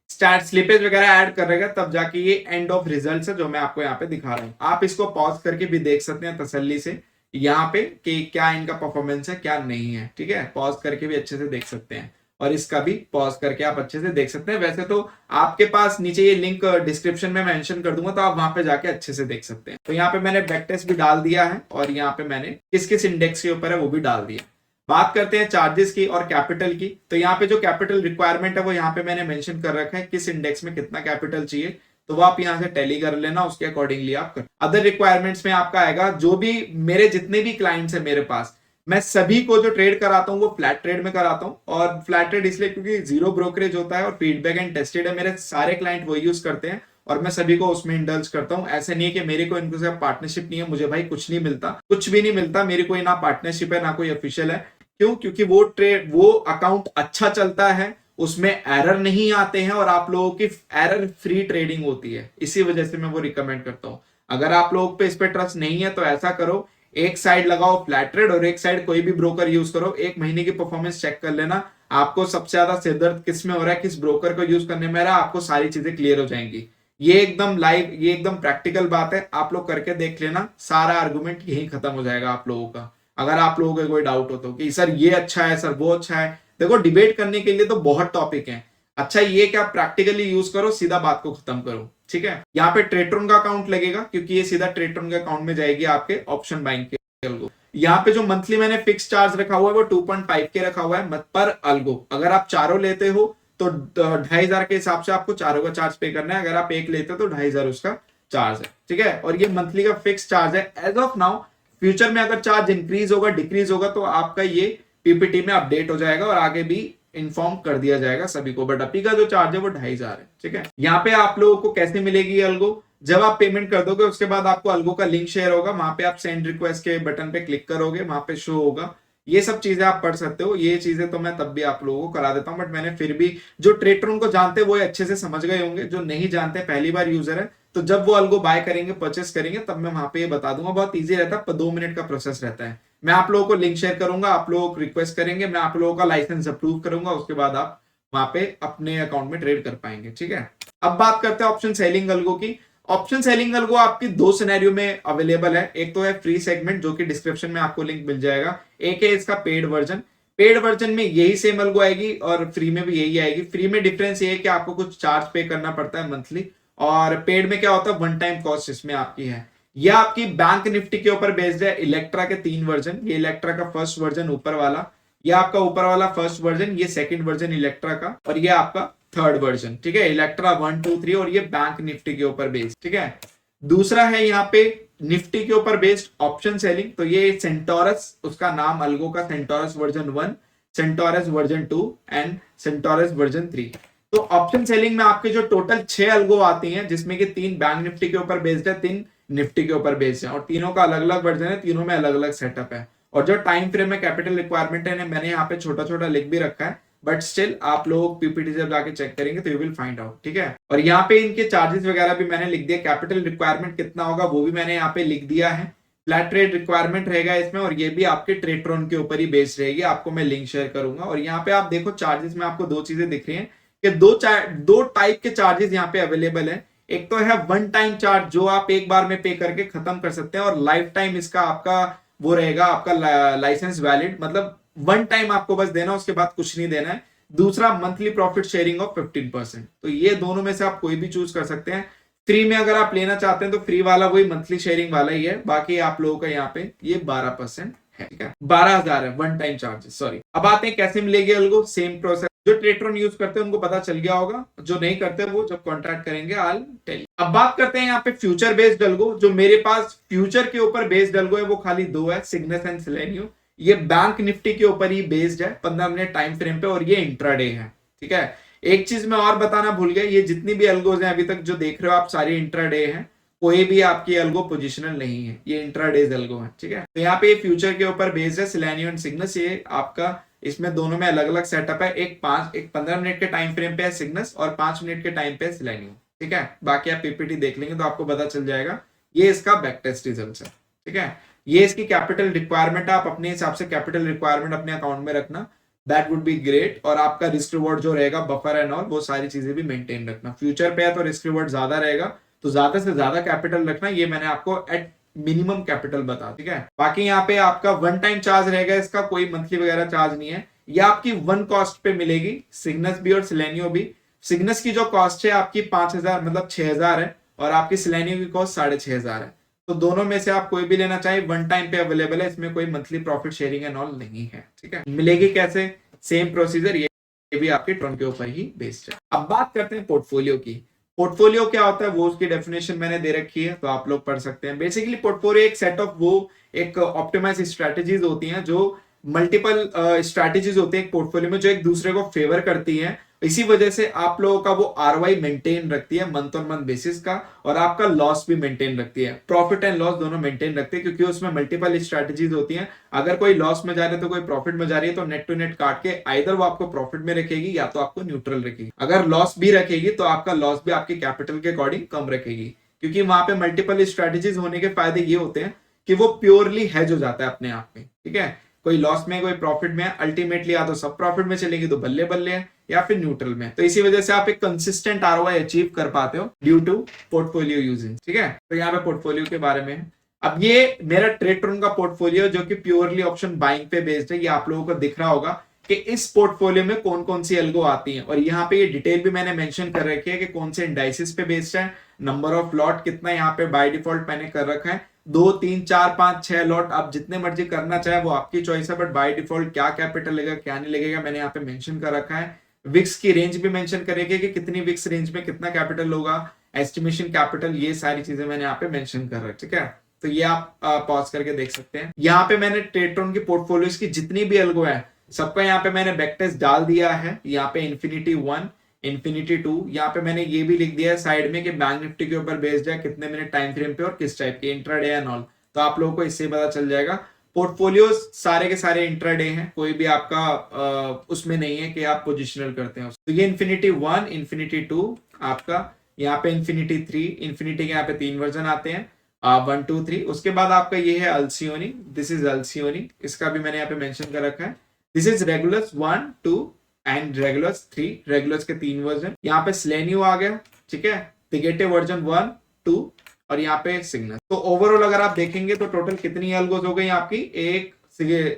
स्टार्ट स्लिपेज वगैरह ऐड कर रहेगा, तब जाके ये एंड ऑफ रिजल्ट्स है जो मैं आपको यहाँ पे दिखा रहा हूँ। आप इसको पॉज करके भी देख सकते हैं तसल्ली से यहाँ पे कि क्या इनका परफॉर्मेंस है क्या नहीं है, ठीक है। पॉज करके भी अच्छे से देख सकते हैं, और इसका भी पॉज करके आप अच्छे से देख सकते हैं। वैसे तो आपके पास नीचे ये लिंक डिस्क्रिप्शन में मेंशन कर दूंगा, तो आप वहां पे जाके अच्छे से देख सकते हैं। तो यहाँ पे मैंने बैक टेस्ट भी डाल दिया है, और यहाँ पे मैंने किस किस इंडेक्स के ऊपर है वो भी डाल दिया। बात करते हैं चार्जेस की और कैपिटल की। तो यहाँ पे जो कैपिटल रिक्वायरमेंट है वो यहाँ पे मैंने मेंशन कर रखा है, किस इंडेक्स में कितना कैपिटल चाहिए, तो वो आप यहाँ से टैली कर लेना, उसके अकॉर्डिंगली आप कर। अदर रिक्वायरमेंट्स में आपका आएगा, जो भी मेरे जितने भी क्लाइंट्स है मेरे पास, मैं सभी को जो ट्रेड कराता हूँ वो फ्लैट ट्रेड में कराता हूँ। और फ्लैट ट्रेड इसलिए क्योंकि जीरो ब्रोकरेज होता है और फीडबैक एंड टेस्टेड है, मेरे सारे क्लाइंट वो यूज करते हैं और मैं सभी को उसमें इंडल्ज करता हूँ। ऐसे नहीं है कि मेरी कोई इनके साथ पार्टनरशिप नहीं है, मुझे भाई कुछ नहीं मिलता, कुछ भी नहीं मिलता, मेरी कोई ना पार्टनरशिप है ना कोई ऑफिशियल है। क्यों? क्योंकि वो अकाउंट अच्छा चलता है, उसमें एरर नहीं आते हैं और आप लोगों की एरर फ्री ट्रेडिंग होती है, इसी वजह से मैं वो रिकमेंड करता हूं। अगर आप लोगों पे इस पे ट्रस्ट नहीं है तो ऐसा करो, एक साइड लगाओ फ्लैट ट्रेड और एक साइड कोई भी ब्रोकर यूज करो, एक महीने की परफॉर्मेंस चेक कर लेना, आपको सबसे ज्यादा सिरदर्द किस में हो रहा है, किस ब्रोकर को यूज करने में रहा, आपको सारी चीजें क्लियर हो जाएंगी। ये एकदम लाइव, ये एकदम प्रैक्टिकल बात है, आप लोग करके देख लेना, सारा आर्गुमेंट यही खत्म हो जाएगा आप लोगों का। अगर आप लोगों को कोई डाउट हो तो कि सर ये अच्छा है, सर वो अच्छा है, देखो डिबेट करने के लिए तो बहुत टॉपिक है, अच्छा ये कि आप प्रैक्टिकली यूज करो, सीधा बात को खत्म करो, ठीक है। यहाँ पे ट्रेट्रॉन का अकाउंट लगेगा क्योंकि ये सीधा ट्रेट्रॉन के अकाउंट में जाएगी आपके ऑप्शन बाइंग के अल्गो। यहाँ पे जो मंथली मैंने फिक्स चार्ज रखा हुआ है वो 2.5 के रखा हुआ है पर अल्गो। अगर आप चारों लेते हो तो 2500 के हिसाब से आपको चारों का चार्ज पे करना है, अगर आप एक लेते हो तो 2500 उसका चार्ज है, ठीक है। और ये मंथली का फिक्स चार्ज है एज ऑफ नाउ। फ्यूचर में अगर चार्ज इंक्रीज होगा डिक्रीज होगा तो आपका ये पीपीटी में अपडेट हो जाएगा और आगे भी इन्फॉर्म कर दिया जाएगा सभी को, बट अभी का जो चार्ज है वो 2500 है, ठीक है। यहाँ पे आप लोगों को कैसे मिलेगी अल्गो, जब आप पेमेंट कर दोगे उसके बाद आपको अल्गो का लिंक शेयर होगा, वहां पे आप सेंड रिक्वेस्ट के बटन पे क्लिक करोगे, वहां पे शो होगा, ये सब चीजें आप पढ़ सकते हो। ये चीजें तो मैं तब भी आप लोगों को करा देता हूं, बट मैंने फिर भी, जो ट्रेडर को जानते हैं वो अच्छे से समझ गए होंगे, जो नहीं जानते पहली बार यूजर है तो जब वो अल्गो बाय करेंगे परचेस करेंगे तब मैं वहां पे ये बता दूंगा, बहुत ईजी रहता है, 2 मिनट का प्रोसेस रहता है। मैं आप लोगों को लिंक शेयर करूंगा, आप लोग रिक्वेस्ट करेंगे, मैं आप लोगों का लाइसेंस अप्रूव करूंगा, उसके बाद आप वहां पे अपने अकाउंट में ट्रेड कर पाएंगे, ठीक है। अब बात करते हैं ऑप्शन सेलिंग अल्गो की। ऑप्शन सेलिंग अल्गो आपकी 2 सिनेरियो में अवेलेबल है, एक तो है फ्री सेगमेंट जो कि डिस्क्रिप्शन में आपको लिंक मिल जाएगा, एक है इसका पेड वर्जन। पेड वर्जन में यही सेम अल्गो आएगी और फ्री में भी यही आएगी। फ्री में डिफरेंस ये है कि आपको कुछ चार्ज पे करना पड़ता है मंथली, और पेड में क्या होता है वन टाइम कॉस्ट इसमें आपकी है। यह आपकी बैंक निफ्टी के ऊपर बेस्ड है, इलेक्ट्रा के 3 वर्जन, ये इलेक्ट्रा का फर्स्ट वर्जन ऊपर वाला, ये आपका ऊपर वाला फर्स्ट वर्जन, ये सेकंड वर्जन इलेक्ट्रा का, और ये आपका थर्ड वर्जन, ठीक है। इलेक्ट्रा 1, 2, 3 और ये बैंक निफ्टी के ऊपर बेस्ड, ठीक है। दूसरा है यहाँ पे निफ्टी के ऊपर बेस्ड ऑप्शन सेलिंग, तो ये सेंटोरस, उसका नाम अल्गो का Centaurus version 1, Centaurus version 2 and Centaurus version 3। तो ऑप्शन सेलिंग में आपके जो टोटल 6 अल्गो आती हैं, जिसमें कि 3 बैंक निफ्टी के ऊपर बेस्ड है, 3 निफ्टी के ऊपर बेस्ड है, और तीनों का अलग अलग वर्जन है, तीनों में अलग अलग सेटअप है। और जो टाइम फ्रेम में कैपिटल रिक्वायरमेंट है मैंने यहाँ पे छोटा छोटा लिख भी रखा है, बट स्टिल आप लोग पीपीटी जब जाके चेक करेंगे तो यू विल फाइंड आउट, ठीक है। और यहाँ पे इनके चार्जेस वगैरह भी मैंने लिख दिया, कैपिटल रिक्वायरमेंट कितना होगा वो भी मैंने यहाँ पे लिख दिया है, फ्लैट ट्रेड रिक्वायरमेंट रहेगा इसमें, और ये भी आपके ट्रेडट्रॉन के ऊपर ही बेस्ड रहेगी। आपको मैं लिंक शेयर करूंगा। और यहाँ पे आप देखो चार्जेस में आपको दो चीजें दिख रही हैं कि दो टाइप के चार्जेस यहाँ पे अवेलेबल है। एक तो है वन टाइम चार्ज जो आप एक बार में पे करके खत्म कर सकते हैं, और लाइफ टाइम इसका आपका वो रहेगा, आपका लाइसेंस वैलिड, मतलब वन टाइम आपको बस देना, उसके बाद कुछ नहीं देना है। दूसरा मंथली प्रॉफिट शेयरिंग ऑफ 15%। तो ये दोनों में से आप कोई भी चूज कर सकते हैं। फ्री में अगर आप लेना चाहते हैं तो फ्री वाला वही मंथली शेयरिंग वाला ही है, बाकी आप लोगों का यहाँ पे ये 12% है, ठीक है, 12,000 है वन टाइम चार्जेस, सॉरी। अब आते हैं कैसे मिलेगी अल्गो, सेम प्रोसेस। जो ट्रेडट्रॉन यूज करते हैं उनको पता चल गया होगा, जो नहीं करते वो जब कॉन्ट्रैक्ट करेंगे आई विल टेल यू। अब बात करते हैं यहाँ पे फ्यूचर बेस्ड अल्गो। जो मेरे पास फ्यूचर के ऊपर बेस्ड अल्गो है वो खाली दो है, सिग्नस एंड सेलेनियो। ये बैंक निफ्टी के ऊपर ही बेस्ड है 15 मिनट टाइम फ्रेम पे, और ये इंट्राडे है, ठीक है। एक चीज मैं और बताना भूल गया, ये जितनी भी अल्गोज हैं अभी तक जो देख रहे हो आप, सारी इंट्राडे हैं, कोई भी आपकी अल्गो पोजिशनल नहीं है, ये इंट्राडेज अल्गो है, ठीक है। तो यहाँ पे फ्यूचर के ऊपर बेस्ड है, सेलेनियो एंड सिग्नस। ये आपका इसमें दोनों में अलग अलग सेटअप है, एक 15 मिनट के टाइम फ्रेम पे है सिग्नस, और 5 मिनट के टाइम पे है सेलेनियो, ठीक है। बाकी आप पीपीटी देख लेंगे तो आपको पता चल जाएगा। ये इसका बैक टेस्ट रिजल्ट है, ठीक है। ये इसकी कैपिटल रिक्वायरमेंट है, आप अपने हिसाब से कैपिटल रिक्वायरमेंट अपने अकाउंट में रखना, दैट वुड बी ग्रेट। और आपका रिस्क रिवॉर्ड जो रहेगा, बफर एंड ऑल, वो सारी चीजें भी मेंटेन रखना। फ्यूचर पे है तो रिस्क रिवॉर्ड ज्यादा रहेगा, तो ज्यादा से ज्यादा कैपिटल रखना, ये मैंने आपको एट मिनिमम कैपिटल बता, ठीक है। बाकी यहाँ पे आपका वन टाइम चार्ज रहेगा, इसका कोई मंथली वगैरह चार्ज नहीं है, ये आपकी वन कॉस्ट पे मिलेगी, सिग्नस भी और सेलेनियो भी। सिग्नस की जो कॉस्ट है आपकी 5,000 मतलब 6,000 है, और आपकी सेलेनियो की कॉस्ट 6,500 है। तो दोनों में से आप कोई भी लेना चाहिए, वन टाइम पे अवेलेबल है, इसमें कोई monthly profit sharing and all नहीं है, ठीक है। मिलेगी कैसे, सेम प्रोसीजर, ये भी आपके ट्रॉन के ऊपर ही बेस्ड है। अब बात करते हैं पोर्टफोलियो की। पोर्टफोलियो क्या होता है वो उसकी डेफिनेशन मैंने दे रखी है, तो आप लोग पढ़ सकते हैं। बेसिकली पोर्टफोलियो एक सेट ऑफ वो एक ऑप्टिमाइज स्ट्रेटेजीज होती हैं, जो मल्टीपल स्ट्रैटेजीज होते हैं एक पोर्टफोलियो में, जो एक दूसरे को फेवर करती हैं। इसी वजह से आप लोगों का वो आरओआई मेंटेन रखती है मंथ ऑन मंथ बेसिस का, और आपका लॉस भी मेंटेन रखती है, प्रॉफिट एंड लॉस दोनों मेंटेन रखती है, क्योंकि उसमें मल्टीपल स्ट्रैटेजीज होती हैं। अगर कोई लॉस में जा रही है तो कोई प्रॉफिट में जा रही है, तो नेट टू नेट काट के आइदर वो आपको प्रॉफिट में रखेगी या तो आपको न्यूट्रल रखेगी। अगर लॉस भी रखेगी तो आपका लॉस भी आपकी कैपिटल के अकॉर्डिंग कम रखेगी, क्योंकि वहां पे मल्टीपल स्ट्रैटेजीज होने के फायदे ये होते हैं कि वो प्योरली हेज हो जाता है अपने आप में, ठीक है। कोई लॉस में कोई प्रॉफिट में, अल्टीमेटली या तो सब प्रॉफिट में चलेगी तो बल्ले बल्ले है, या फिर न्यूट्रल में। तो इसी वजह से आप एक कंसिस्टेंट आरओआई अचीव कर पाते हो ड्यू टू पोर्टफोलियो यूजिंग, ठीक है। तो यहाँ पे पोर्टफोलियो के बारे में, अब ये मेरा ट्रेडट्रॉन का पोर्टफोलियो जो कि प्योरली ऑप्शन बाइंग पे बेस्ड है, ये आप लोगों को दिख रहा होगा कि इस पोर्टफोलियो में कौन कौन सी अल्गो आती हैं, और यहाँ पे ये डिटेल भी मैंने मेंशन कर रखी है कि कौन से इंडाइसिस पे बेस्ड है, नंबर ऑफ लॉट कितना यहाँ पे बाय डिफॉल्ट मैंने कर रखा है, 2 3 4 5 6 लॉट, आप जितने मर्जी करना चाहे वो आपकी चॉइस है, बट बाय डिफॉल्ट क्या कैपिटल लगेगा क्या नहीं लगेगा मैंने यहाँ पे मेंशन कर रखा है। विक्स की रेंज भी मेंशन करेंगे कि कितनी विक्स रेंज में कितना कैपिटल होगा, एस्टिमेशन कैपिटल, ये सारी चीजें मैंने यहाँ पे मेंशन कर रखी, ठीक है। तो ये आप पॉज करके देख सकते हैं। यहाँ पे मैंने ट्रेडट्रॉन की पोर्टफोलियोज की जितनी भी अल्गो है सबका यहाँ पे मैंने बैक टेस्ट डाल दिया है। यहाँ पे इन्फिनिटी 1, इन्फिनिटी 2, यहाँ पे मैंने ये भी लिख दिया है साइड में कि बैंक निफ्टी के ऊपर बेस्ड है, कितने मिनट टाइम फ्रेम पे और किस टाइप के, इंट्राडे एंड ऑल। तो आप लोगों को इससे पता चल जाएगा। पोर्टफोलियोज सारे के सारे इंट्राडे हैं, कोई भी आपका उसमें नहीं है कि आप पोजिशनल करते हैं। तो ये इन्फिनिटी 1, इन्फिनिटी 2 आपका, यहाँ पे इन्फिनिटी 3, इन्फिनिटी के यहाँ पे 3 वर्जन आते हैं, 1 2 3। उसके बाद आपका ये है अल्सियोनी, दिस इज अल्सियोनी, इसका भी मैंने यहाँ पे मेंशन कर रखा है। This is rigorous 1 2 and rigorous 3, rigorous के 3 वर्जन। यहाँ पे सेलेनियो आ गया, ठीक है, टिगेटे वर्जन 1 2, और यहाँ पे सिग्नस। तो ओवरऑल अगर आप देखेंगे तो टोटल कितनी अल्गोज हो गई आपकी, एक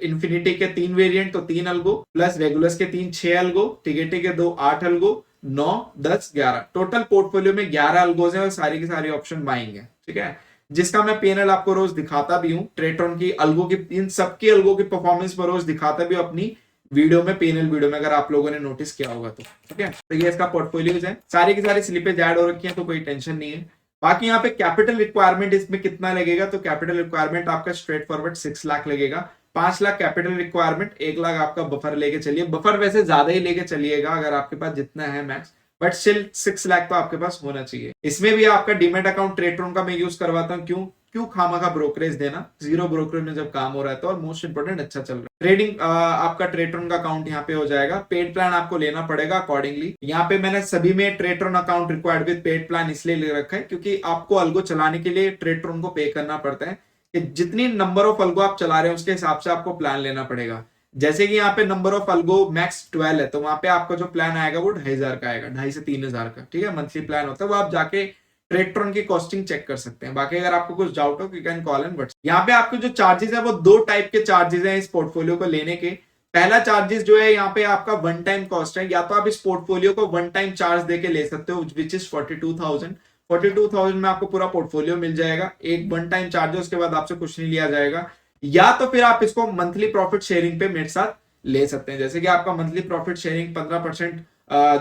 इन्फिनिटी के 3 वेरिएंट तो 3 अल्गो, प्लस रेगुलस के 3 6 अल्गो, टिगेटे के 2 8 अल्गो, 9 10 11, टोटल पोर्टफोलियो में 11 अल्गोज है, और सारी की सारी ऑप्शन बाइंग है, ठीक है। जिसका मैं पीएनएल आपको रोज दिखाता भी हूँ, ट्रेडट्रॉन की अल्गो की, इन सबकी अल्गो की परफॉर्मेंस पर रोज दिखाता भी अपनी वीडियो में, पीएनएल वीडियो में, अगर आप लोगों ने नोटिस किया होगा तो, ठीक है। तो ये इसका पोर्टफोलियोज है, सारी की सारी स्लिपेज ऐड हो रखी है, तो कोई टेंशन नहीं है। बाकी यहाँ पे कैपिटल रिक्वायरमेंट इसमें कितना लगेगा, तो कैपिटल रिक्वायरमेंट आपका स्ट्रेट फॉरवर्ड 6 लाख लगेगा, 5 लाख कैपिटल रिक्वायरमेंट, 1 लाख आपका बफर लेके चलिए। बफर वैसे ज्यादा ही लेके चलिएगा, अगर आपके पास जितना है मैक्स बट स्टिल 6 लाख तो आपके पास होना चाहिए। इसमें भी आपका डीमेट अकाउंट ट्रेडट्रॉन का मैं यूज करवाता हूँ। क्यों? क्यों खामखा ब्रोकरेज देना, जीरो ब्रोकरेज में जब काम हो रहा है तो, और मोस्ट इंपोर्टेंट अच्छा चल रहा है। ट्रेडिंग आपका ट्रेडट्रॉन का अकाउंट यहाँ पे हो जाएगा। पेड प्लान आपको लेना पड़ेगा अकॉर्डिंगली। यहाँ पे मैंने सभी में Tradetron account required with paid plan इसलिए ले रखा है क्योंकि आपको अल्गो चलाने के लिए ट्रेडट्रॉन को पे करना पड़ता है कि जितनी नंबर ऑफ अल्गो आप चला रहे हैं उसके हिसाब से आपको प्लान लेना पड़ेगा। जैसे कि यहाँ पे नंबर ऑफ अल्गो मैक्स 12 है, तो वहां पे आपका जो प्लान आएगा वो 2,500 का आएगा, 2,500 से 3,000 का। ठीक है, मंथली प्लान होता है, वो आप जाके ट्रेडट्रॉन की कॉस्टिंग चेक कर सकते हैं। बाकी अगर आपको कुछ डाउट हो, you can call and WhatsApp. यहाँ पे आपके जो चार्जेस है वो 2 टाइप के चार्जेस हैं इस पोर्टफोलियो को लेने के। पहला चार्जेस जो है यहाँ पे आपका वन टाइम कॉस्ट है, या तो आप इस पोर्टफोलियो को वन टाइम चार्ज देके ले सकते हो विच इज 42,000 में आपको पूरा पोर्टफोलियो मिल जाएगा। एक वन टाइम चार्ज है, उसके बाद आपसे कुछ नहीं लिया जाएगा। या तो फिर आप इसको मंथली प्रॉफिट शेयरिंग पे मेरे साथ ले सकते हैं। जैसे कि आपका मंथली प्रॉफिट शेयरिंग 15%,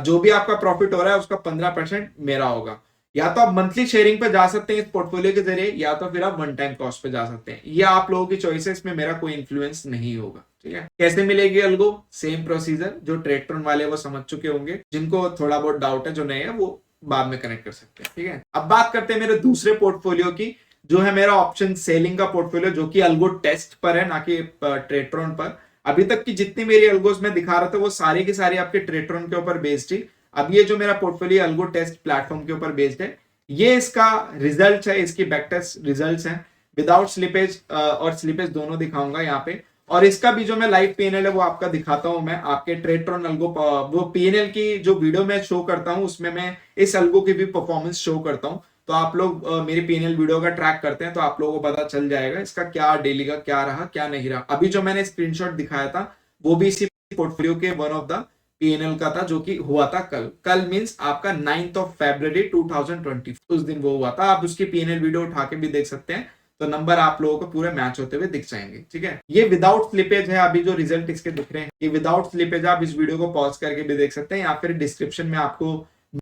जो भी आपका प्रॉफिट हो रहा है उसका 15% मेरा होगा। या तो आप मंथली शेयरिंग पे जा सकते हैं इस पोर्टफोलियो के जरिए, या तो फिर आप वन टाइम कॉस्ट पे जा सकते हैं। ये आप लोगों की चॉइस है, इसमें मेरा कोई इन्फ्लुएंस नहीं होगा। ठीक है, कैसे मिलेगी अल्गो? सेम प्रोसीजर, जो ट्रेडट्रॉन वाले वो समझ चुके होंगे, जिनको थोड़ा बहुत डाउट है, जो नए हैं वो बाद में कनेक्ट कर सकते हैं। ठीक है, अब बात करते हैं मेरे दूसरे पोर्टफोलियो की, जो है मेरा ऑप्शन सेलिंग का पोर्टफोलियो, जो कि अल्गो टेस्ट पर है, ना कि ट्रेडट्रॉन पर। अभी तक की जितनी मेरी अल्गोस में दिखा रहा था वो सारी की सारी आपके ट्रेडट्रॉन के ऊपर बेस्ड थी। अब ये जो मेरा पोर्टफोलियो अल्गो टेस्ट प्लेटफॉर्म के ऊपर बेस्ड है, ये इसका रिजल्ट है, इसकी बैक टेस्ट रिजल्ट्स हैं विदाउट स्लिपेज और स्लिपेज दोनों दिखाऊंगा यहाँ पे। और इसका भी जो मैं लाइव पीएनएल है वो आपका दिखाता हूं। मैं आपके ट्रेडट्रॉन अल्गो वो पीएनएल की जो वीडियो मैं शो करता हूं उसमें मैं इस अल्गो की भी परफॉर्मेंस शो करता हूं। तो आप लोग मेरी पीएनएल वीडियो का ट्रैक करते हैं तो आप लोगों को पता चल जाएगा इसका क्या डेली का क्या रहा क्या नहीं रहा। अभी जो मैंने स्क्रीनशॉट दिखाया था वो भी इसी पोर्टफोलियो के वन ऑफ द पीएनएल का था, जो कि हुआ था कल मींस आपका 9th of February 2020, उस दिन वो हुआ था। आप उसकी पीएनएल वीडियो उठा के भी देख सकते हैं, तो नंबर आप लोगों को पूरे मैच होते हुए दिख जाएंगे। ठीक है, ये विदाउट स्लिपेज है। अभी जो रिजल्ट इसके दिख रहे हैं ये विदाउट स्लिपेज, आप इस वीडियो को पॉज करके भी देख सकते हैं, या फिर डिस्क्रिप्शन में आपको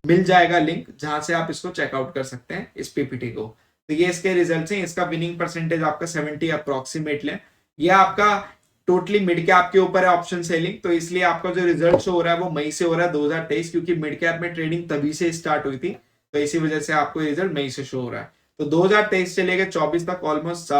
मिल जाएगा लिंक, जहां से आप इसको चेकआउट कर सकते हैं इस पीपीटी को। तो ये इसके रिजल्ट हैं। इसका विनिंग परसेंटेज आपका 70 अप्रोक्सीमेटली। ये आपका टोटली मिड कैप के ऊपर है ऑप्शन सेलिंग, तो इसलिए आपका जो रिजल्ट शो हो रहा है वो मई से हो रहा है 2023, क्योंकि मिड कैप में ट्रेडिंग तभी से स्टार्ट हुई थी, तो इसी वजह से आपको रिजल्ट मई से शो हो रहा है। तो 2023 से लेकर 24 तक ऑलमोस्ट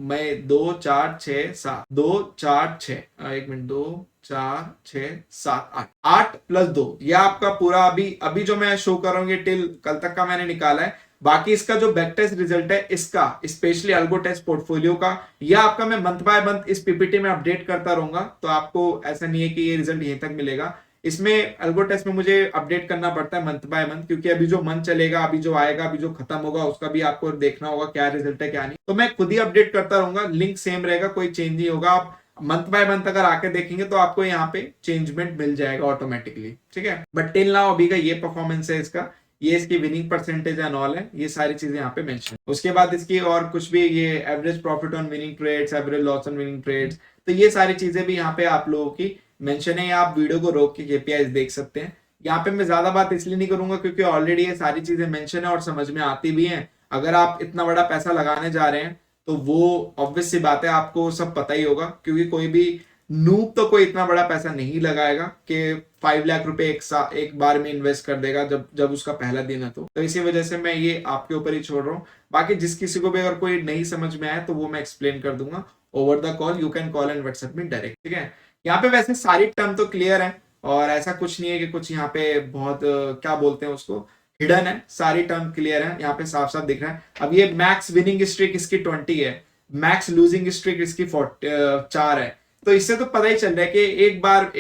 मई 2 4 6 7 2 4 6 एक मिनट 2 4 6 7 8 8 प्लस 2, यह आपका पूरा अभी जो मैं शो कर रहा हूँ टिल कल तक का मैंने निकाला है। बाकी इसका जो बैक टेस्ट रिजल्ट है इसका, स्पेशली अल्गो टेस्ट पोर्टफोलियो का, यह आपका मैं मंथ बाय मंथ इस पीपीटी में अपडेट करता रहूंगा। तो आपको ऐसा नहीं है कि ये रिजल्ट यहीं तक मिलेगा, इसमें अल्गो टेस्ट में मुझे अपडेट करना पड़ता है मंथ बाय मंथ, क्योंकि अभी जो मंथ चलेगा, अभी जो आएगा, अभी जो खत्म होगा, उसका भी आपको देखना होगा क्या रिजल्ट है क्या नहीं। तो मैं खुद ही अपडेट करता रहूंगा, लिंक सेम रहेगा, कोई चेंज नहीं होगा। आप मंथ बाय मंथ अगर आके देखेंगे तो आपको यहाँ पे चेंजमेंट मिल जाएगा ऑटोमेटिकली। ठीक है, बट टिल नाउ अभी का ये परफॉर्मेंस है इसका, ये इसकी विनिंग परसेंटेज एंड ऑल है, ये सारी चीजें यहाँ पे मेंशन। उसके बाद इसकी और कुछ भी, ये average profit on winning trades, average loss on winning trades, तो ये सारी चीजें भी यहाँ पे आप लोगों की मेंशन है। आप वीडियो को रोक के केपीआईज देख सकते हैं। यहाँ पे मैं ज्यादा बात इसलिए नहीं करूंगा क्योंकि ऑलरेडी ये सारी चीजें मेंशन है और समझ में आती भी हैं। अगर आप इतना बड़ा पैसा लगाने जा रहे हैं तो वो ऑब्वियस सी बात है, आपको सब पता ही होगा, क्योंकि कोई भी नूब तो कोई इतना बड़ा पैसा नहीं लगाएगा कि 5 लाख रुपए एक बार में इन्वेस्ट कर देगा जब उसका पहला दिन है। तो इसी वजह से मैं ये आपके ऊपर ही छोड़ रहा हूँ। बाकी जिस किसी को भी अगर कोई नहीं समझ में आए तो वो मैं एक्सप्लेन कर दूंगा over the call. You can call and WhatsApp me direct. ठीक है, यहाँ पे वैसे सारी टर्म तो क्लियर है और ऐसा कुछ नहीं है कि कुछ यहाँ पे बहुत क्या बोलते हैं उसको, हिडन है। सारी टर्म क्लियर है, यहाँ पे साफ साफ दिख रहा है। अब ये मैक्स विनिंग स्ट्रिक इसकी 20 है, मैक्स लूजिंग स्ट्रिक इसकी 4 है। तो इससे तो पता ही चल रहा है कि एक बार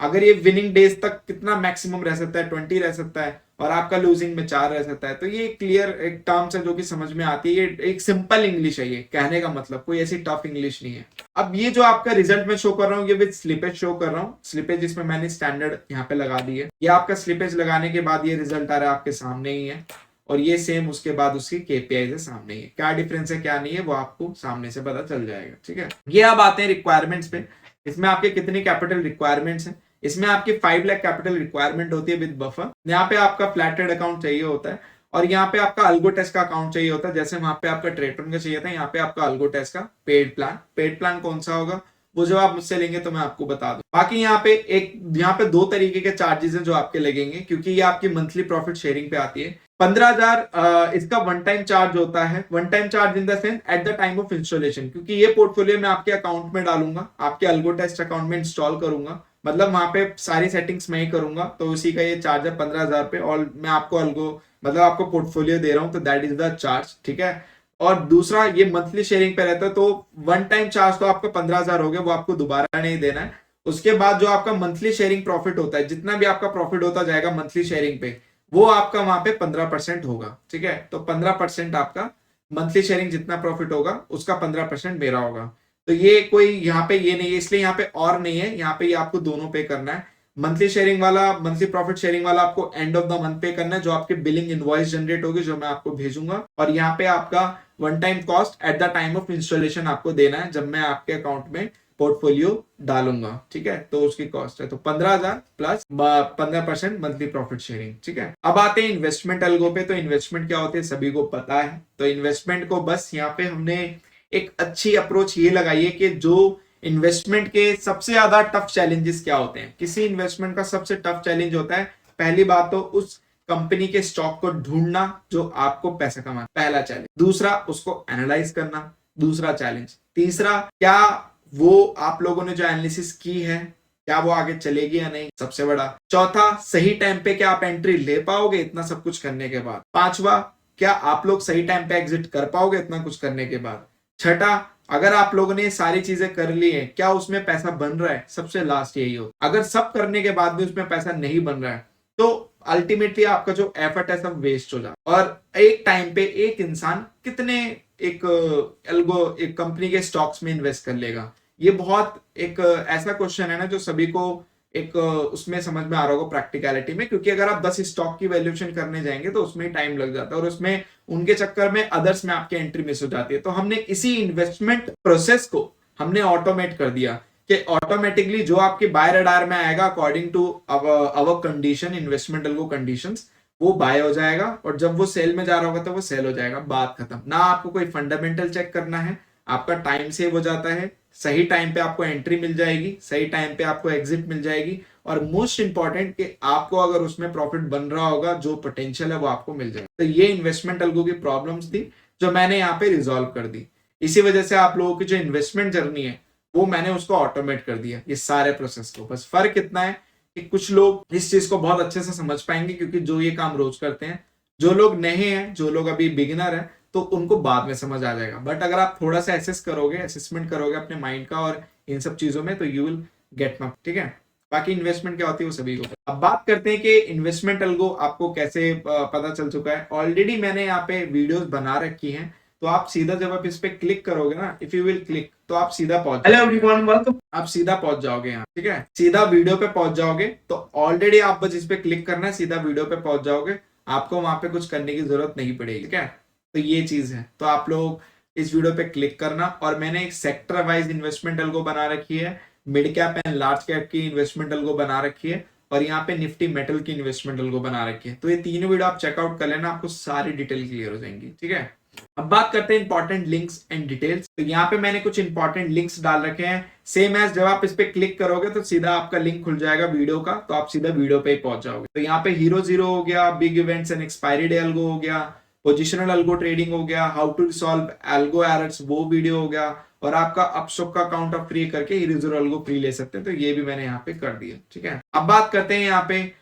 अगर ये विनिंग डेज तक कितना मैक्सिमम रह सकता है, 20 रह सकता है, और आपका लूजिंग में 4 रह सकता है। तो ये क्लियर एक टर्म्स है जो कि समझ में आती है। ये एक सिंपल इंग्लिश है, ये कहने का मतलब कोई ऐसी टफ इंग्लिश नहीं है। अब ये जो आपका रिजल्ट में शो कर रहा हूँ, ये विद स्लिपेज शो कर रहा हूँ। स्लिपेज इसमें मैंने स्टैंडर्ड यहाँ पे लगा दी है। ये आपका स्लिपेज लगाने के बाद ये रिजल्ट आ रहा है आपके सामने ही है, और ये सेम उसके बाद उसकी केपीआई से सामने ही है। क्या डिफरेंस है क्या नहीं है वो आपको सामने से पता चल जाएगा। ठीक है, ये अब आते हैं रिक्वायरमेंट्स पे। इसमें आपके कितनी कैपिटल रिक्वायरमेंट्स हैं? इसमें आपकी 5 लाख कैपिटल रिक्वायरमेंट होती है विद बफर। यहाँ पे आपका फ्लैटेड अकाउंट चाहिए होता है, और यहाँ पे आपका अल्गो टेस्ट का अकाउंट चाहिए होता है। जैसे वहां पे आपका ट्रेडट्रॉन का चाहिए था, यहाँ पे आपका अल्गो टेस्ट का पेड प्लान। पेड प्लान कौन सा होगा? वो जब आप मुझसे लेंगे तो मैं आपको बता दूं। बाकी यहाँ पे 2 तरीके के चार्जेस हैं जो आपके लगेंगे, क्योंकि ये आपकी मंथली प्रॉफिट शेयरिंग पे आती है। 15,000 इसका वन टाइम चार्ज होता है। One time charge in the sense at the time of installation, क्योंकि ये पोर्टफोलियो मैं आपके अकाउंट में डालूंगा, आपके अल्गो टेस्ट अकाउंट में इंस्टॉल करूंगा, मतलब वहां पे सारी सेटिंग्स मैं ही करूंगा, तो उसी का ये चार्ज है 15,000 पे। और मैं आपको अल्गो मतलब आपको पोर्टफोलियो दे रहा हूं, तो दैट इज द चार्ज, ठीक है। और दूसरा ये मंथली शेयरिंग पे रहता है, तो वन टाइम चार्ज तो आपका 15,000 हो गया, वो आपको दोबारा नहीं देना है। उसके बाद जो आपका मंथली शेयरिंग प्रॉफिट होता है, जितना भी आपका प्रॉफिट होता जाएगा मंथली शेयरिंग पे, वो आपका वहां पे 15% होगा, ठीक है। तो 15% आपका मंथली शेयरिंग जितना प्रॉफिट होगा उसका 15% मेरा होगा। तो ये कोई यहाँ पे ये नहीं है, इसलिए यहाँ पे और नहीं है, यहाँ पे ये आपको दोनों पे करना है। मंथली शेयरिंग वाला, मंथली प्रॉफिट शेयरिंग वाला आपको एंड ऑफ द मंथ पे करना है, जो आपके बिलिंग इनवॉइस जनरेट होगी, जो मैं आपको भेजूंगा। और यहाँ पे आपका one time cost at the time of installation आपको देना है, जब मैं आपके अकाउंट में पोर्टफोलियो डालूंगा, ठीक है। तो उसकी कॉस्ट है तो 15,000 प्लस 15% मंथली प्रॉफिट शेयरिंग, ठीक है। अब आते हैं इन्वेस्टमेंट अल्गो पे। तो इन्वेस्टमेंट क्या होती है सभी को पता है। तो इन्वेस्टमेंट को बस यहाँ पे हमने एक अच्छी अप्रोच ये लगाई है कि जो इन्वेस्टमेंट के सबसे ज्यादा टफ चैलेंजेस क्या होते हैं। किसी इन्वेस्टमेंट का सबसे टफ चैलेंज होता है, पहली बात तो उस कंपनी के स्टॉक को ढूंढना जो आपको पैसा कमाना, पहला चैलेंज। दूसरा, उसको एनालाइज करना, दूसरा चैलेंज। तीसरा, क्या वो आप लोगों ने जो एनालिसिस की है क्या वो आगे चलेगी या नहीं, सबसे बड़ा। चौथा, सही टाइम पे क्या आप एंट्री ले पाओगे इतना सब कुछ करने के बाद। पांचवा, क्या आप लोग सही टाइम पे एग्जिट कर पाओगे इतना कुछ करने के बाद। छठा, अगर आप लोगों ने सारी चीजें कर ली है, क्या उसमें पैसा बन रहा है, सबसे लास्ट यही हो। अगर सब करने के बाद भी उसमें पैसा नहीं बन रहा है, तो अल्टीमेटली आपका जो एफर्ट है सब वेस्ट हो जाता है। और एक टाइम पे एक इंसान कितने एक कंपनी के स्टॉक्स में इन्वेस्ट कर लेगा, ये बहुत एक ऐसा क्वेश्चन है ना जो सभी को एक उसमें समझ में आ रहा होगा प्रैक्टिकलिटी में। क्योंकि अगर आप 10 स्टॉक की वैल्यूएशन करने जाएंगे तो उसमें टाइम लग जाता है, और उसमें उनके चक्कर में अदर्स में आपकी एंट्री मिस हो जाती है। तो हमने इसी इन्वेस्टमेंट प्रोसेस को हमने ऑटोमेट कर दिया कि ऑटोमेटिकली जो आपके बाय रडार में आएगा according to our condition, investment algo conditions, वो बाय हो जाएगा, और जब वो सेल में जा रहा होगा तो वो सेल हो जाएगा, बात खत्म। ना आपको कोई फंडामेंटल चेक करना है, आपका टाइम सेव हो जाता है, सही टाइम पे आपको एंट्री मिल जाएगी, सही टाइम पे आपको एग्जिट मिल जाएगी, और मोस्ट इंपॉर्टेंट कि आपको अगर उसमें प्रॉफिट बन रहा होगा, जो पोटेंशियल है वो आपको मिल जाएगा। तो ये इन्वेस्टमेंट अल्गो की प्रॉब्लम्स थी जो मैंने यहाँ पे रिजॉल्व कर दी। इसी वजह से आप लोगों की जो इन्वेस्टमेंट जर्नी है वो मैंने उसको ऑटोमेट कर दिया, ये सारे प्रोसेस को। बस फर्क इतना है कि कुछ लोग इस चीज को बहुत अच्छे से समझ पाएंगे क्योंकि जो ये काम रोज करते हैं। जो लोग नए हैं, जो लोग अभी बिगिनर है, तो उनको बाद में समझ आ जाएगा। बट अगर आप थोड़ा सा असेसमेंट करोगे अपने माइंड का और इन सब चीजों में, तो यू विल गेट माई, ठीक है। बाकी इन्वेस्टमेंट क्या होती है वो सभी को। अब बात करते हैं कि इन्वेस्टमेंट अल्गो आपको कैसे पता चल चुका है। ऑलरेडी मैंने यहाँ पे वीडियोस बना रखी हैं, तो आप सीधा जब आप इस पे क्लिक करोगे ना, इफ यू विल क्लिक, तो आप सीधा पहुंच जाओगे, आप सीधा पहुंच जाओगे यहाँ, ठीक है। सीधा वीडियो पे पहुंच जाओगे, तो ऑलरेडी आप बस इस पे क्लिक करना है, सीधा वीडियो पे पहुंच जाओगे, आपको वहां पे कुछ करने की जरूरत नहीं पड़ेगी, ठीक है। तो ये चीज है, तो आप लोग इस वीडियो पे क्लिक करना। और मैंने एक सेक्टर वाइज इन्वेस्टमेंट अल्गो बना रखी है, mid cap and large cap की इन्वेस्टमेंट अल्गो बना रखी है, और यहाँ पे निफ्टी मेटल की इन्वेस्टमेंट अल्गो बना रखी है। तो ये तीनों वीडियो आप चेकआउट कर लेना, आपको सारी डिटेल क्लियर हो जाएंगी, ठीक है। अब बात करते हैं इंपॉर्टेंट लिंक्स एंड डिटेल्स। तो यहाँ पे मैंने कुछ इंपॉर्टेंट लिंक्स डाल रखे हैं, सेम एज जब आप इस पे क्लिक करोगे तो सीधा आपका लिंक खुल जाएगा वीडियो का, तो आप सीधा वीडियो पे ही पहुंच जाओगे। तो यहाँ पे हीरो जीरो हो गया, big events and expiry day algo हो गया, पोजिशनल अल्गो ट्रेडिंग हो गया, how to resolve algo errors video वीडियो हो गया, और आपका अपस्टॉक का अकाउंट आप फ्री करके हीरो जीरो अल्गो फ्री ले सकते हैं। तो ये भी मैंने यहाँ पे कर दिया, ठीक है। अब बात करते हैं यहाँ पे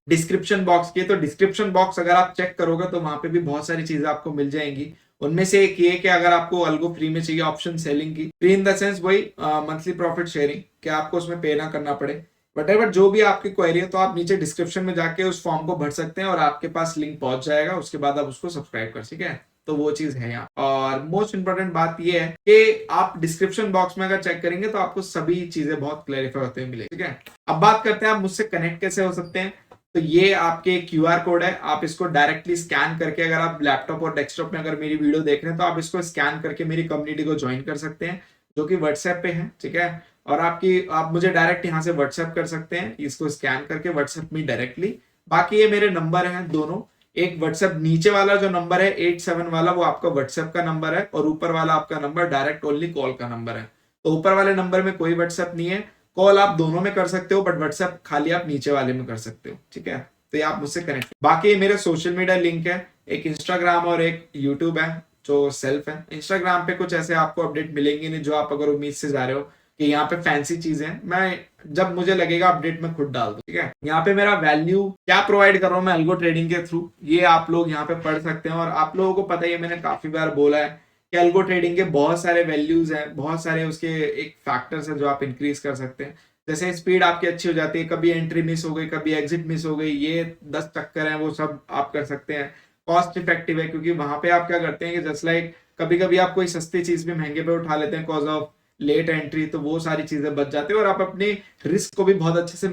डिस्क्रिप्शन बॉक्स की। तो डिस्क्रिप्शन बॉक्स अगर आप चेक करोगे तो वहां पे भी बहुत सारी चीजें आपको मिल जाएंगी। उनमें से एक ये कि अगर आपको अल्गो फ्री में चाहिए ऑप्शन सेलिंग की, फ्री इन द सेंस वही मंथली प्रॉफिट शेयरिंग, कि आपको उसमें पे ना करना पड़े। वटेवर जो भी आपकी क्वेरी है, तो आप नीचे डिस्क्रिप्शन में जाके उस फॉर्म को भर सकते हैं और आपके पास लिंक पहुंच जाएगा, उसके बाद आप उसको सब्सक्राइब कर, ठीक है। तो वो चीज है यहाँ। और मोस्ट इंपोर्टेंट बात ये है कि आप डिस्क्रिप्शन बॉक्स में अगर चेक करेंगे तो आपको सभी चीजें बहुत क्लैरिफाई होते हुए मिलेगी, ठीक है। अब बात करते हैं आप मुझसे कनेक्ट कैसे हो सकते हैं। तो ये आपके QR कोड है, आप इसको डायरेक्टली स्कैन करके, अगर आप लैपटॉप और डेस्कटॉप में अगर मेरी वीडियो देख रहे हैं तो आप इसको स्कैन करके मेरी कम्युनिटी को ज्वाइन कर सकते हैं, जो कि व्हाट्सएप पे है, ठीक है। और आप मुझे डायरेक्ट यहाँ से व्हाट्सएप कर सकते हैं, इसको स्कैन करके व्हाट्सएप में डायरेक्टली। बाकी ये मेरे नंबर हैं दोनों, एक व्हाट्सएप नीचे वाला जो नंबर है 87 वाला, वो आपका व्हाट्सएप का नंबर है, और ऊपर वाला आपका नंबर डायरेक्ट ओनली कॉल का नंबर है। तो ऊपर वाले नंबर में कोई व्हाट्सएप नहीं है, कॉल आप दोनों में कर सकते हो, बट व्हाट्सएप खाली आप नीचे वाले में कर सकते हो, ठीक है। तो ये आप मुझसे कनेक्ट, बाकी मेरे सोशल मीडिया लिंक है, एक इंस्टाग्राम और एक यूट्यूब है जो सेल्फ है। इंस्टाग्राम पे कुछ ऐसे आपको अपडेट मिलेंगे नहीं जो आप अगर उम्मीद से जा रहे हो कि यहाँ पे फैंसी चीजें हैं, मैं जब मुझे लगेगा अपडेट में खुद डाल दूं, ठीक है। यहाँ पे मेरा वैल्यू क्या प्रोवाइड कर रहा हूँ मैं अल्गो ट्रेडिंग के थ्रू, ये आप लोग यहाँ पे पढ़ सकते हैं। और आप लोगों को पता ही है, मैंने काफी बार बोला है कि अल्गो ट्रेडिंग के बहुत सारे वैल्यूज हैं, बहुत सारे उसके एक फैक्टर्स हैं जो आप इंक्रीज कर सकते हैं। जैसे स्पीड आपकी अच्छी हो जाती है, कभी एंट्री मिस हो गई, कभी एग्जिट मिस हो गई, ये 10 चक्कर हैं वो सब आप कर सकते हैं। कॉस्ट इफेक्टिव है क्योंकि वहां पे आप क्या करते हैं कि जस्ट लाइक कभी कभी आप कोई सस्ती चीज भी महंगे पे उठा लेते हैं कॉज ऑफ लेट एंट्री, तो वो सारी चीजें बच जाती है और आप अपने रिस्क को भी बहुत अच्छे से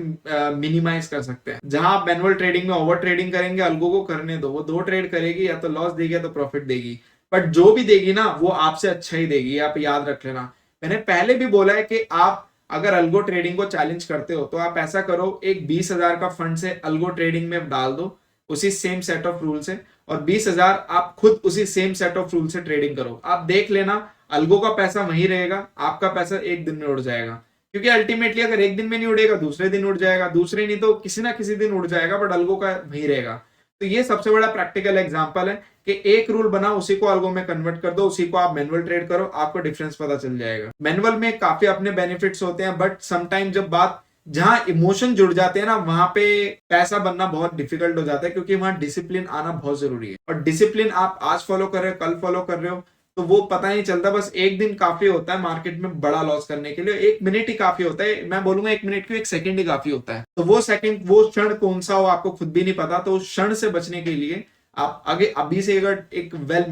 मिनिमाइज कर सकते हैं। जहां आप मैनुअल ट्रेडिंग में ओवर ट्रेडिंग करेंगे, अल्गो को करने दो, वो 2 ट्रेड करेगी, या तो लॉस देगी या तो प्रॉफिट देगी, बट जो भी देगी ना वो आपसे अच्छा ही देगी, आप याद रख लेना। मैंने पहले भी बोला है कि आप अगर अल्गो ट्रेडिंग को चैलेंज करते हो तो आप ऐसा करो, एक 20,000 का फंड से अल्गो ट्रेडिंग में डाल दो उसी सेम सेट ऑफ रूल से, और 20,000 आप खुद उसी सेम सेट ऑफ रूल से ट्रेडिंग करो। आप देख लेना अल्गो का पैसा वहीं रहेगा, आपका पैसा एक दिन में उड़ जाएगा, क्योंकि अल्टीमेटली अगर एक दिन में नहीं उड़ेगा दूसरे दिन उड़ जाएगा, दूसरे नहीं तो किसी ना किसी दिन उड़ जाएगा, बट अल्गो का वहीं रहेगा। तो ये सबसे बड़ा प्रैक्टिकल एग्जांपल है कि एक रूल बना, उसी को अल्गो में कन्वर्ट कर दो, उसी को आप मैनुअल ट्रेड करो, आपको डिफरेंस पता चल जाएगा। मैनुअल में काफी अपने बेनिफिट्स होते हैं, बट समटाइम जब बात जहां इमोशन जुड़ जाते हैं ना, वहां पे पैसा बनना बहुत डिफिकल्ट हो जाता है, क्योंकि वहां डिसिप्लिन आना बहुत जरूरी है। और डिसिप्लिन आप आज फॉलो कर रहे हो, कल फॉलो कर रहे हो, तो वो पता नहीं चलता। बस एक दिन काफी होता है मार्केट में बड़ा लॉस करने के लिए, 1 मिनट ही काफी होता है। मैं बोलूंगा 1 मिनट क्यों, 1 सेकंड ही काफी होता है। तो वो सेकंड, वो क्षण कौन सा हो आपको खुद भी नहीं पता, तो उस क्षण से बचने के लिए आप आगे अभी से अगर एक वेल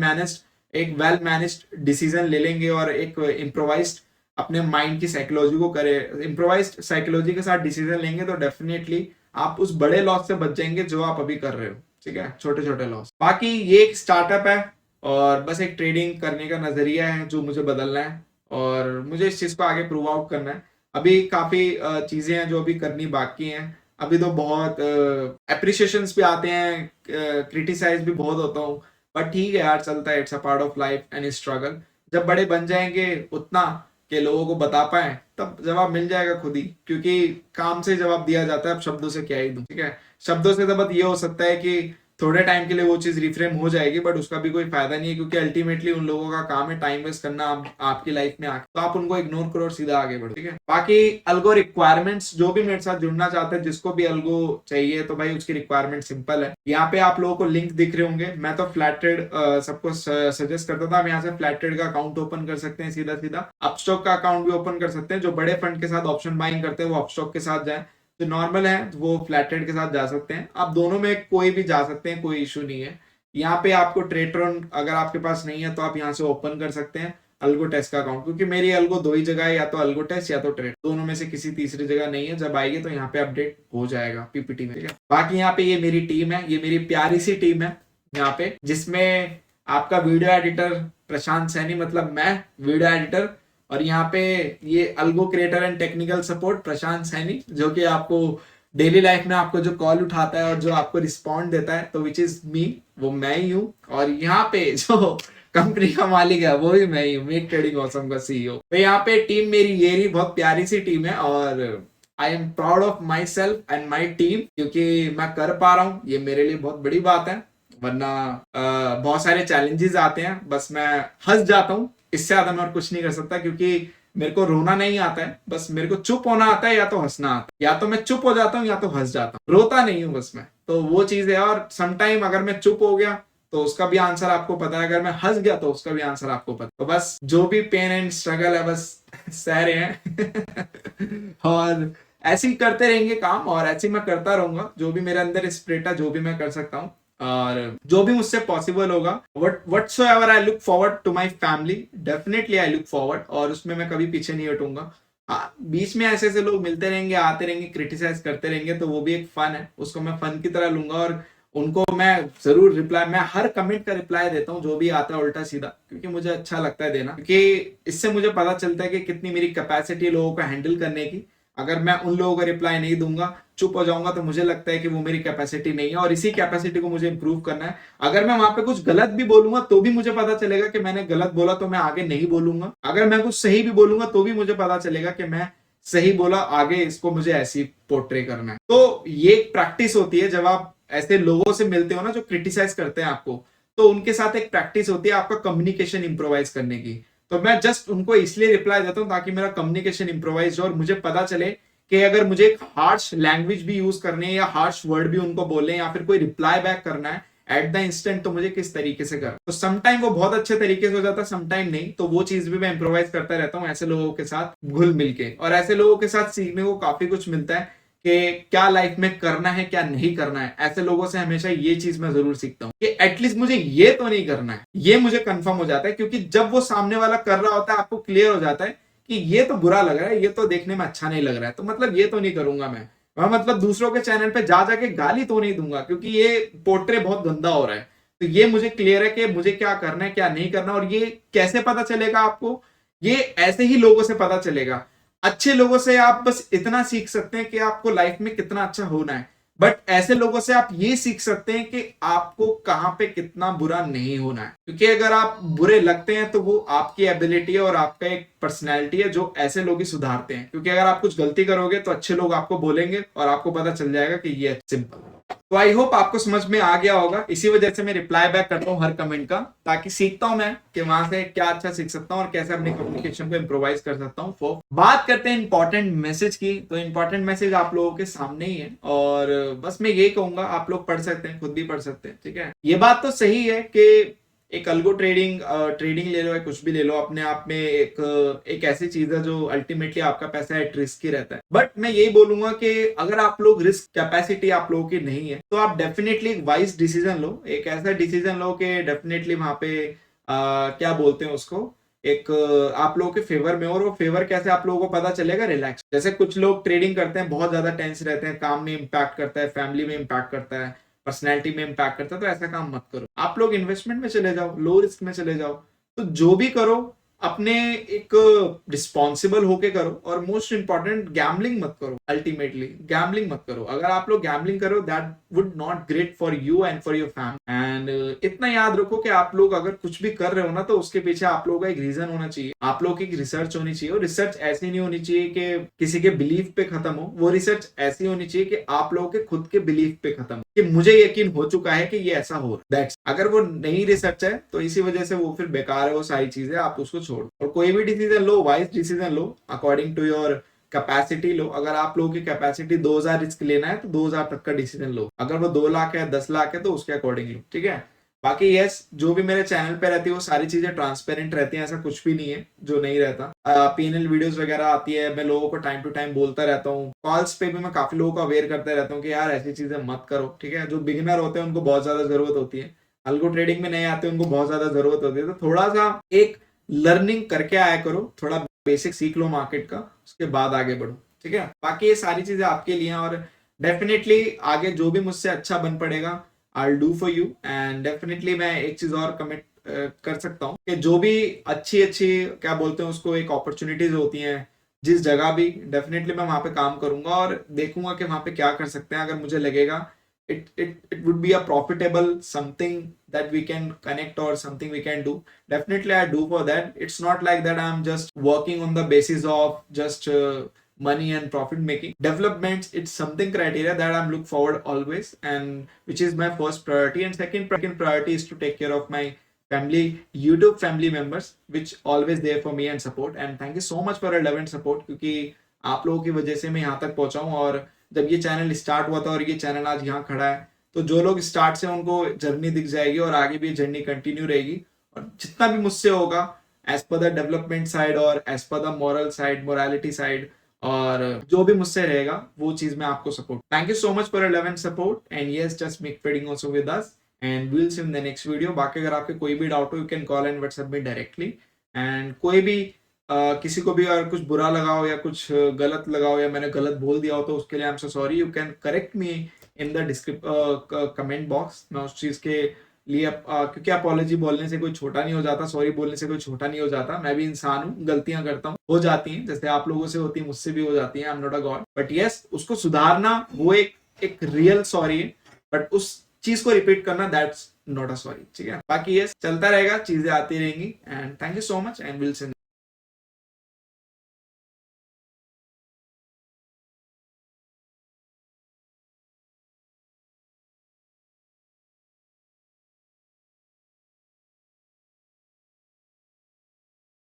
मैनेज्ड डिसीजन ले लेंगे और एक इम्प्रोवाइज्ड अपने माइंड की साइकोलॉजी को करे, इम्प्रोवाइज्ड साइकोलॉजी के साथ डिसीजन लेंगे, तो डेफिनेटली आप उस बड़े लॉस से बच जाएंगे जो आप अभी कर रहे हो, ठीक है, छोटे छोटे लॉस। बाकी ये एक स्टार्टअप है और बस एक ट्रेडिंग करने का नजरिया है जो मुझे बदलना है, और मुझे इस चीज को आगे प्रूव आउट करना है। अभी काफी चीजें हैं जो अभी करनी बाकी हैं। अभी तो बहुत अप्रिशिएशंस भी आते हैं, क्रिटिसाइज भी बहुत होता हूँ, बट ठीक है यार, चलता है, it's a part of life and struggle. जब बड़े बन जाएंगे उतना कि लोगों को बता पाए, तब जवाब मिल जाएगा खुद ही, क्योंकि काम से जवाब दिया जाता है, अब शब्दों से क्या ही दूं, ठीक है। शब्दों से तो बस ये हो सकता है कि थोड़े टाइम के लिए वो चीज रिफ्रेम हो जाएगी, बट उसका भी कोई फायदा नहीं है, क्योंकि अल्टीमेटली उन लोगों का काम है टाइम वेस्ट करना आपकी लाइफ में आके, तो आप उनको इग्नोर करो और सीधा आगे बढ़ो, ठीक है। बाकी अल्गो रिक्वायरमेंट्स, जो भी मेरे साथ जुड़ना चाहते हैं, जिसको भी अल्गो चाहिए, तो भाई उसकी रिक्वायरमेंट सिंपल है। यहाँ पे आप लोगों को लिंक दिख रहे होंगे। मैं तो फ्लैट ट्रेड सबको सजेस्ट करता था, हम यहाँ से फ्लैट ट्रेड का अकाउंट ओपन कर सकते हैं, सीधा सीधा अपस्टॉक का अकाउंट भी ओपन कर सकते हैं। जो बड़े फंड के साथ ऑप्शन बाइंग करते हैं वो अपस्टॉक के साथ जाए, जो नॉर्मल है वो फ्लैट ट्रेड के साथ जा सकते हैं। आप दोनों में कोई भी जा सकते हैं, कोई इशू नहीं है। यहाँ पे आपको ट्रेट्रॉन अगर आपके पास नहीं है तो आप यहाँ से ओपन कर सकते हैं अल्गो टेस्ट का अकाउंट, क्योंकि मेरी अल्गो 2 ही जगह है, या तो अल्गो टेस्ट या तो ट्रेड, दोनों में से किसी तीसरी जगह नहीं है। जब आएगी तो यहाँ पे अपडेट हो जाएगा पीपीटी में, ठीक है। बाकी यहाँ पे ये मेरी टीम है, ये मेरी प्यारी सी टीम है यहाँ पे, जिसमें आपका वीडियो एडिटर प्रशांत सैनी, मतलब मैं वीडियो एडिटर, और यहाँ पे ये algo creator and technical support Prashant Saini, जो कि आपको डेली लाइफ में आपको जो कॉल उठाता है और जो आपको रिस्पॉन्ड देता है, तो विच इज मी, वो मैं ही हूँ। और यहाँ पे जो कंपनी का मालिक है वो भी मैं ही हूँ, मेक ट्रेडिंग ऑसम का सीईओ। तो यहाँ पे टीम मेरी ये बहुत प्यारी सी टीम है, और I am proud of my self and my team, क्योंकि मैं कर पा रहा हूँ, ये मेरे लिए बहुत बड़ी बात है। वरना बहुत सारे चैलेंजेस आते हैं, बस मैं हंस जाता हूँ, इससे ज्यादा मैं और कुछ नहीं कर सकता, क्योंकि मेरे को रोना नहीं आता है, बस मेरे को चुप होना आता है या तो हंसना आता है। या तो मैं चुप हो जाता हूँ या तो हंस जाता हूँ, रोता नहीं हूँ बस मैं, तो वो चीज है। और समटाइम अगर मैं चुप हो गया तो उसका भी आंसर आपको पता है, अगर मैं हंस गया तो उसका भी आंसर आपको पता है। तो बस जो भी पेन एंड स्ट्रगल है बस सह रहे हैं और ऐसे ही करते रहेंगे काम, और ऐसे ही मैं करता रहूंगा। जो भी मेरे अंदर स्पिरिट है, जो भी मैं कर सकता हूँ, और जो भी मुझसे पॉसिबल होगा, whatsoever I look forward to my family, definitely I look forward, और उसमें मैं कभी पीछे नहीं हटूंगा। हाँ, बीच में ऐसे ऐसे लोग मिलते रहेंगे, आते रहेंगे, क्रिटिसाइज करते रहेंगे, तो वो भी एक फन है, उसको मैं फन की तरह लूंगा, और उनको मैं जरूर रिप्लाई, मैं हर कमेंट का रिप्लाई देता हूँ जो भी आता है उल्टा सीधा, क्योंकि मुझे अच्छा लगता है देना, क्योंकि इससे मुझे पता चलता है कि कितनी मेरी कैपेसिटी लोगों को हैंडल करने की। अगर मैं उन लोगों को रिप्लाई नहीं दूंगा चुप हो जाऊंगा तो मुझे लगता है कि वो मेरी कैपेसिटी नहीं है और इसी कैपेसिटी को मुझे इंप्रूव करना है। अगर मैं वहां पे कुछ गलत भी बोलूंगा तो भी मुझे पता चलेगा कि मैंने गलत बोला, तो मैं आगे नहीं बोलूंगा। अगर मैं कुछ सही भी बोलूंगा तो भी मुझे पता चलेगा कि मैं सही बोला, आगे इसको मुझे ऐसी पोर्ट्रे करना है। तो ये एक प्रैक्टिस होती है जब आप ऐसे लोगों से मिलते हो ना जो क्रिटिसाइज करते हैं आपको, तो उनके साथ एक प्रैक्टिस होती है आपका कम्युनिकेशन इंप्रोवाइज करने की। तो मैं जस्ट उनको इसलिए रिप्लाई देता हूं ताकि मेरा कम्युनिकेशन इंप्रोवाइज हो और मुझे पता चले कि अगर मुझे एक हार्श लैंग्वेज भी यूज करनी है या हार्श वर्ड भी उनको बोले या फिर कोई रिप्लाई बैक करना है एट द इंस्टेंट, तो मुझे किस तरीके से करना। तो समटाइम वो बहुत अच्छे तरीके से हो जाता है, समटाइम नहीं। तो वो चीज भी मैं इंप्रोवाइज करता रहता हूँ ऐसे लोगों के साथ घुल मिल के, और ऐसे लोगों के साथ सीखने को काफी कुछ मिलता है कि क्या लाइफ में करना है क्या नहीं करना है। ऐसे लोगों से हमेशा ये चीज मैं जरूर सीखता हूँ कि एटलीस्ट मुझे ये तो नहीं करना है, ये मुझे कंफर्म हो जाता है। क्योंकि जब वो सामने वाला कर रहा होता है आपको क्लियर हो जाता है कि ये तो बुरा लग रहा है, ये तो देखने में अच्छा नहीं लग रहा है, तो मतलब ये तो नहीं करूंगा मैं। वह मतलब दूसरों के चैनल पे जा जाके गाली तो नहीं दूंगा क्योंकि ये पोर्ट्रे बहुत गंदा हो रहा है। तो ये मुझे क्लियर है कि मुझे क्या करना है क्या नहीं करना। और ये कैसे पता चलेगा आपको? ये ऐसे ही लोगों से पता चलेगा। अच्छे लोगों से आप बस इतना सीख सकते हैं कि आपको लाइफ में कितना अच्छा होना है, बट ऐसे लोगों से आप ये सीख सकते हैं कि आपको कहां पे कितना बुरा नहीं होना है। क्योंकि अगर आप बुरे लगते हैं तो वो आपकी एबिलिटी है और आपका एक पर्सनैलिटी है जो ऐसे लोग ही सुधारते हैं। क्योंकि अगर आप कुछ गलती करोगे तो अच्छे लोग आपको बोलेंगे और आपको पता चल जाएगा कि ये सिंपल। तो आई होप आपको समझ में आ गया होगा। इसी वजह से मैं रिप्लाई बैक करता हूँ हर कमेंट का, ताकि सीखता हूँ मैं कि वहां से क्या अच्छा सीख सकता हूँ और कैसे अपने कम्युनिकेशन को इम्प्रोवाइज कर सकता हूँ। तो बात करते हैं इंपॉर्टेंट मैसेज की। तो इंपॉर्टेंट मैसेज आप लोगों के सामने ही है और बस मैं ये कहूंगा आप लोग पढ़ सकते हैं, खुद भी पढ़ सकते हैं, ठीक है। ये बात तो सही है कि एक अल्गो ट्रेडिंग ले लो या कुछ भी ले लो, अपने आप में एक ऐसी चीज है जो अल्टीमेटली आपका पैसा एट रिस्क ही रहता है। बट मैं यही बोलूंगा कि अगर आप लोग रिस्क कैपेसिटी आप लोगों की नहीं है तो आप डेफिनेटली एक वाइज डिसीजन लो, एक ऐसा डिसीजन लो कि डेफिनेटली वहां पे क्या बोलते हैं उसको, एक आप लोगों के फेवर में। और वो फेवर कैसे आप लोगों को पता चलेगा? रिलैक्स। जैसे कुछ लोग ट्रेडिंग करते हैं बहुत ज्यादा टेंस रहते हैं, काम में इंपैक्ट करता है, फैमिली में इंपैक्ट करता है, पर्सनैलिटी में इंपैक्ट करता है, तो ऐसा काम मत करो। आप लोग इन्वेस्टमेंट में चले जाओ, लो रिस्क में चले जाओ। तो जो भी करो अपने एक रिस्पॉन्सिबल होके करो। और मोस्ट इंपॉर्टेंट, गैम्बलिंग मत करो। अल्टीमेटली गैम्बलिंग मत करो। अगर आप लोग गैम्बलिंग करो that would not great for you and for your family. And इतना याद रखो कि आप लोग अगर कुछ भी कर रहे हो ना तो उसके पीछे आप लोगों का एक रीजन होना चाहिए, आप लोग की एक रिसर्च होनी चाहिए। और रिसर्च ऐसी नहीं होनी चाहिए कि किसी के बिलीफ पे खत्म हो, वो रिसर्च ऐसी होनी चाहिए कि आप लोगों के खुद के बिलीफ पे खत्म हो, कि मुझे यकीन हो चुका है कि ये ऐसा हो रहा है। अगर वो नई रिसर्च है तो इसी वजह से वो फिर बेकार है, वो सारी चीजें आप उसको छोड़ो। और कोई भी डिसीजन लो, वाइज डिसीजन लो, अकॉर्डिंग टू योर कैपेसिटी लो। अगर आप लोगों की कैपेसिटी 2000 रिस्क लेना है तो 2000 तक का डिसीजन लो। अगर वो 2 लाख है 10 लाख है तो उसके अकॉर्डिंग लो, ठीक है। बाकी यस, जो भी मेरे चैनल पे रहती है वो सारी चीजें ट्रांसपेरेंट रहती हैं, ऐसा कुछ भी नहीं है जो नहीं रहता। पीएनएल वीडियोस वगैरह आती है, मैं लोगों को टाइम टू टाइम बोलता रहता हूँ। कॉल्स पे भी मैं काफी लोगों को अवेयर करता रहता हूँ कि यार ऐसी चीजें मत करो, ठीक है। जो बिगिनर होते हैं उनको बहुत ज्यादा जरूरत होती है, अल्गो ट्रेडिंग में नए आते हैं उनको बहुत ज्यादा जरूरत होती है। तो थोड़ा सा एक लर्निंग करके आया करो, थोड़ा बेसिक सीख लो मार्केट का, उसके बाद आगे बढ़ो, ठीक है। बाकी ये सारी चीजें आपके लिए हैं और डेफिनेटली आगे जो भी मुझसे अच्छा बन पड़ेगा I do for you. And definitely मैं एक चीज और कमिट कर सकता हूँ कि जो भी अच्छी अच्छी क्या बोलते हैं उसको एक अपॉर्चुनिटीज होती हैं जिस जगह भी, डेफिनेटली मैं वहां पे काम करूंगा और देखूंगा कि वहां पे क्या कर सकते हैं। अगर मुझे लगेगा it would be a profitable something that we can connect or something we can do, definitely I do for that. It's not like that I'm just working on the basis of just money and profit making. Developments, it's something criteria that I'm look forward always, and which is my first priority. And second priority is to take care of my family, YouTube family members, which always there for me and support. And thank you so much for your love and support, क्योंकि आप लोगों की वजह से मैं यहाँ तक पहुंचा हूँ। और जब ये चैनल स्टार्ट हुआ था और ये चैनल आज यहाँ खड़ा है, तो जो लोग स्टार्ट से उनको जर्नी दिख जाएगी और आगे भी जर्नी कंटिन्यू रहेगी। और जितना भी मुझसे होगा as per the development side और as per the moral side, morality side, और जो भी मुझसे रहेगा वो चीज मैं आपको support. Thank you so much for your love and support. And yes, just make trading also with us and we will see in the next video. बाकी अगर आपके कोई भी डाउट हो, you can call and WhatsApp me directly. And कोई भी किसी को भी अगर कुछ बुरा लगा हो या कुछ गलत लगा हो या मैंने गलत बोल दिया हो तो उसके लिए I am so sorry. You can correct me in the comment box. मैं उस चीज के लिए क्योंकि अपॉलॉजी बोलने से कोई छोटा नहीं हो जाता, सॉरी बोलने से कोई छोटा नहीं हो जाता। मैं भी इंसान हूँ, गलतियां करता हूँ, हो जाती हैं, जैसे आप लोगों से होती है, मुझसे भी हो जाती है। I am not a God, but yes, उसको सुधारना वो एक रियल सॉरी है, बट उस चीज को रिपीट करना दैट्स नॉट अ सॉरी। ठीक है, बाकी यस चलता रहेगा, चीजें आती रहेंगी। And thank you so much and will see